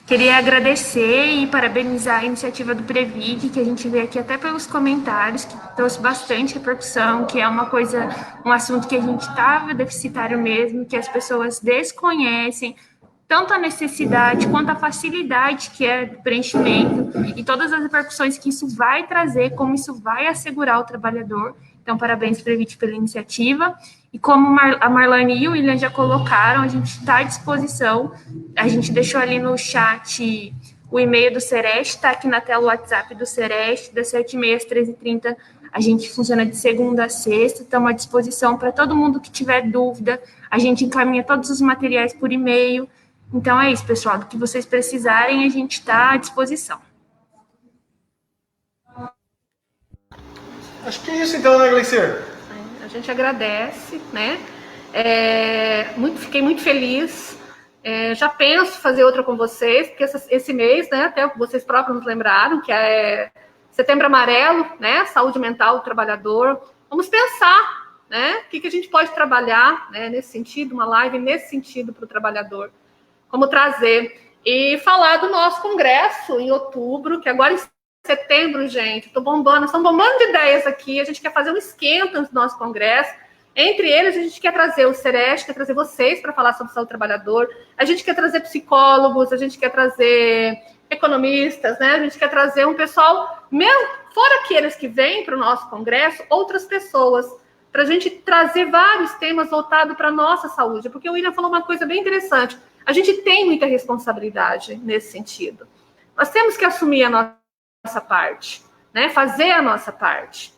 Queria agradecer e parabenizar a iniciativa do Previde, que a gente vê aqui até pelos comentários, que trouxe bastante repercussão, que é um assunto que a gente estava deficitário mesmo, que as pessoas desconhecem, tanto a necessidade quanto a facilidade que é do preenchimento e todas as repercussões que isso vai trazer, como isso vai assegurar o trabalhador. Então, parabéns, Previde, pela iniciativa. E como a Marlane e o William já colocaram, a gente está à disposição. A gente deixou ali no chat o e-mail do Sereste, está aqui na tela o WhatsApp do Sereste, das 7h30 às 13h30. A gente funciona de segunda a sexta, estamos à disposição para todo mundo que tiver dúvida. A gente encaminha todos os materiais por e-mail. Então é isso, pessoal. Do que vocês precisarem, a gente está à disposição. Acho que é isso então, né, Gleicer? A gente agradece, né? Fiquei muito feliz. Já penso fazer outra com vocês, porque esse mês, né, até vocês próprios nos lembraram, que é Setembro Amarelo, né? Saúde mental do trabalhador. Vamos pensar, né? O que a gente pode trabalhar, né, nesse sentido, uma live nesse sentido para o trabalhador. Como trazer e falar do nosso congresso em outubro, que agora em setembro, gente, estou bombando, estamos bombando de ideias aqui, a gente quer fazer um esquenta no nosso congresso. Entre eles, a gente quer trazer o Sereste, quer trazer vocês para falar sobre saúde do trabalhador, a gente quer trazer psicólogos, a gente quer trazer economistas, né? A gente quer trazer um pessoal, mesmo fora aqueles que vêm para o nosso congresso, outras pessoas, para a gente trazer vários temas voltados para a nossa saúde, porque o William falou uma coisa bem interessante, a gente tem muita responsabilidade nesse sentido. Nós temos que assumir a nossa parte, né? Fazer a nossa parte.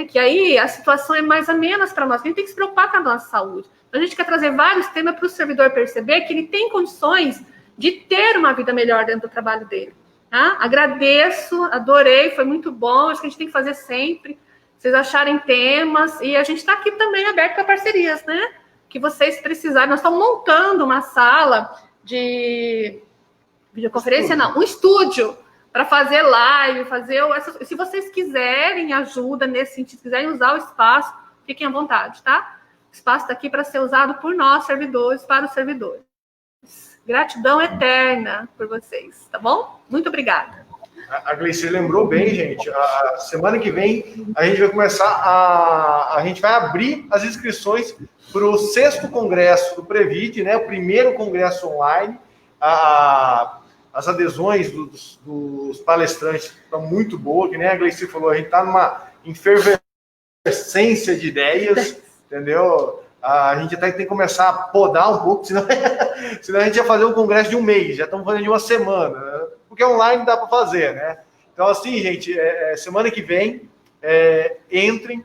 Que aí a situação é mais amena para nós. A gente tem que se preocupar com a nossa saúde. A gente quer trazer vários temas para o servidor perceber que ele tem condições de ter uma vida melhor dentro do trabalho dele. Tá? Agradeço, adorei, foi muito bom. Acho que a gente tem que fazer sempre. Vocês acharem temas. E a gente está aqui também aberto para parcerias, né? Que vocês precisarem. Nós estamos montando uma sala de videoconferência, não, um estúdio para fazer live, se vocês quiserem ajuda nesse sentido, quiserem usar o espaço, fiquem à vontade, tá? O espaço está aqui para ser usado por nós, servidores, para os servidores. Gratidão eterna por vocês, tá bom? Muito obrigada. A Gleice lembrou bem, gente. A semana que vem a gente vai começar a gente vai abrir as inscrições para o 6º congresso do Previd, né? O primeiro congresso online. As adesões dos palestrantes estão muito boas, que nem a Gleice falou, a gente está numa efervescência de ideias, entendeu? A gente até tem que começar a podar um pouco, senão a gente ia fazer um congresso de um mês, já estamos fazendo de uma semana, né? Porque online dá para fazer, né? Então, assim, gente, semana que vem, entrem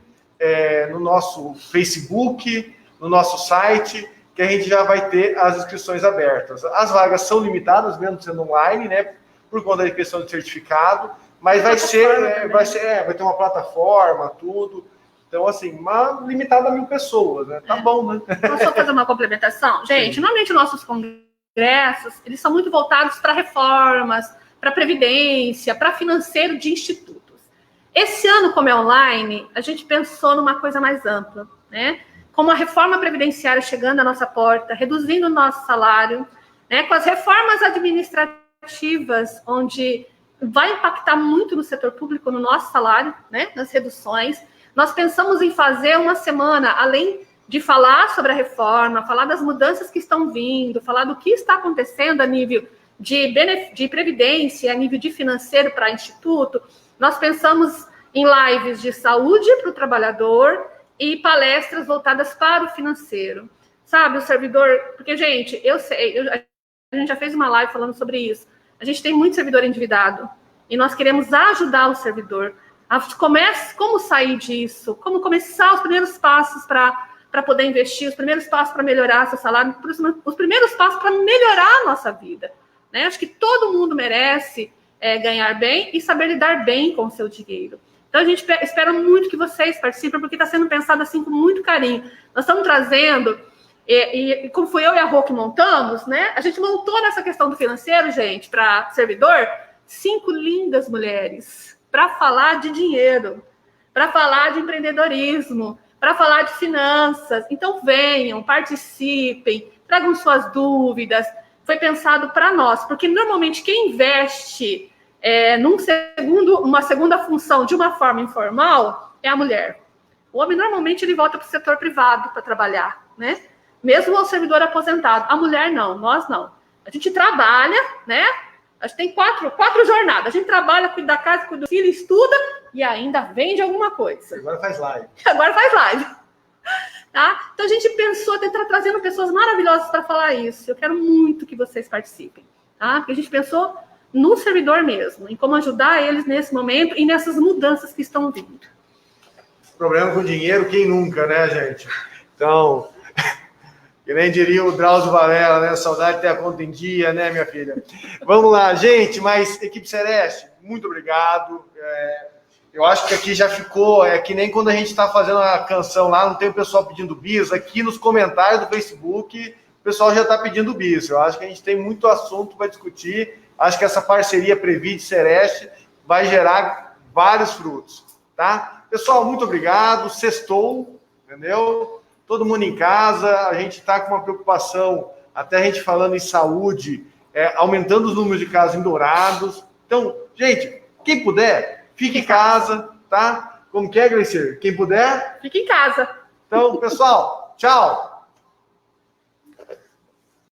no nosso Facebook, no nosso site, que a gente já vai ter as inscrições abertas. As vagas são limitadas, mesmo sendo online, né? Por conta da questão de certificado, mas vai ter uma plataforma, tudo. Então, assim, limitada a 1.000 pessoas, né? Tá bom, né? Posso só fazer uma complementação? Gente, normalmente nossos congressos, eles são muito voltados para reformas, para previdência, para financeiro de institutos. Esse ano, como é online, a gente pensou numa coisa mais ampla, né? Como a reforma previdenciária chegando à nossa porta, reduzindo o nosso salário, né? Com as reformas administrativas, onde vai impactar muito no setor público, no nosso salário, né? Nas reduções. Nós pensamos em fazer uma semana, além de falar sobre a reforma, falar das mudanças que estão vindo, falar do que está acontecendo a nível de previdência, a nível de financeiro para instituto, nós pensamos em lives de saúde para o trabalhador e palestras voltadas para o financeiro. Sabe, o servidor... Porque, gente, eu sei, a gente já fez uma live falando sobre isso. A gente tem muito servidor endividado e nós queremos ajudar o servidor. Como sair disso, como começar os primeiros passos para poder investir, os primeiros passos para melhorar seu salário, os primeiros passos para melhorar a nossa vida. Né? Acho que todo mundo merece ganhar bem e saber lidar bem com o seu dinheiro. Então, a gente espera muito que vocês participem, porque está sendo pensado assim com muito carinho. Nós estamos trazendo, e como foi eu e a Rô que montamos, né? A gente montou nessa questão do financeiro, gente, para servidor, 5 lindas mulheres para falar de dinheiro, para falar de empreendedorismo, para falar de finanças. Então, venham, participem, tragam suas dúvidas. Foi pensado para nós, porque normalmente quem investe uma segunda função de uma forma informal é a mulher. O homem normalmente ele volta para o setor privado para trabalhar, né? Mesmo o servidor aposentado. A mulher não, nós não. A gente trabalha, né? A gente tem quatro jornadas. A gente trabalha, cuida da casa, cuida do filho, estuda e ainda vende alguma coisa. Agora faz live. Tá? Então a gente pensou tentar trazendo pessoas maravilhosas para falar isso. Eu quero muito que vocês participem, tá? Porque a gente pensou no servidor mesmo, em como ajudar eles nesse momento e nessas mudanças que estão vindo. Problema com dinheiro, quem nunca, né, gente? Então, que nem diria o Drauzio Varela, né? Saudade de ter a conta em dia, né, minha filha? Vamos lá, gente, mas equipe Sereste, muito obrigado. Eu acho que aqui já ficou, que nem quando a gente está fazendo a canção lá, não tem o pessoal pedindo bis, aqui nos comentários do Facebook, o pessoal já está pedindo bis. Eu acho que a gente tem muito assunto para discutir, acho que essa parceria Previd-Sereste vai gerar vários frutos, tá? Pessoal, muito obrigado, sextou, entendeu? Todo mundo em casa, a gente está com uma preocupação, até a gente falando em saúde, aumentando os números de casos em Dourados. Então, gente, quem puder, fique em casa, tá? Como que é, Gleice? Quem puder? Fique em casa. Então, pessoal, tchau!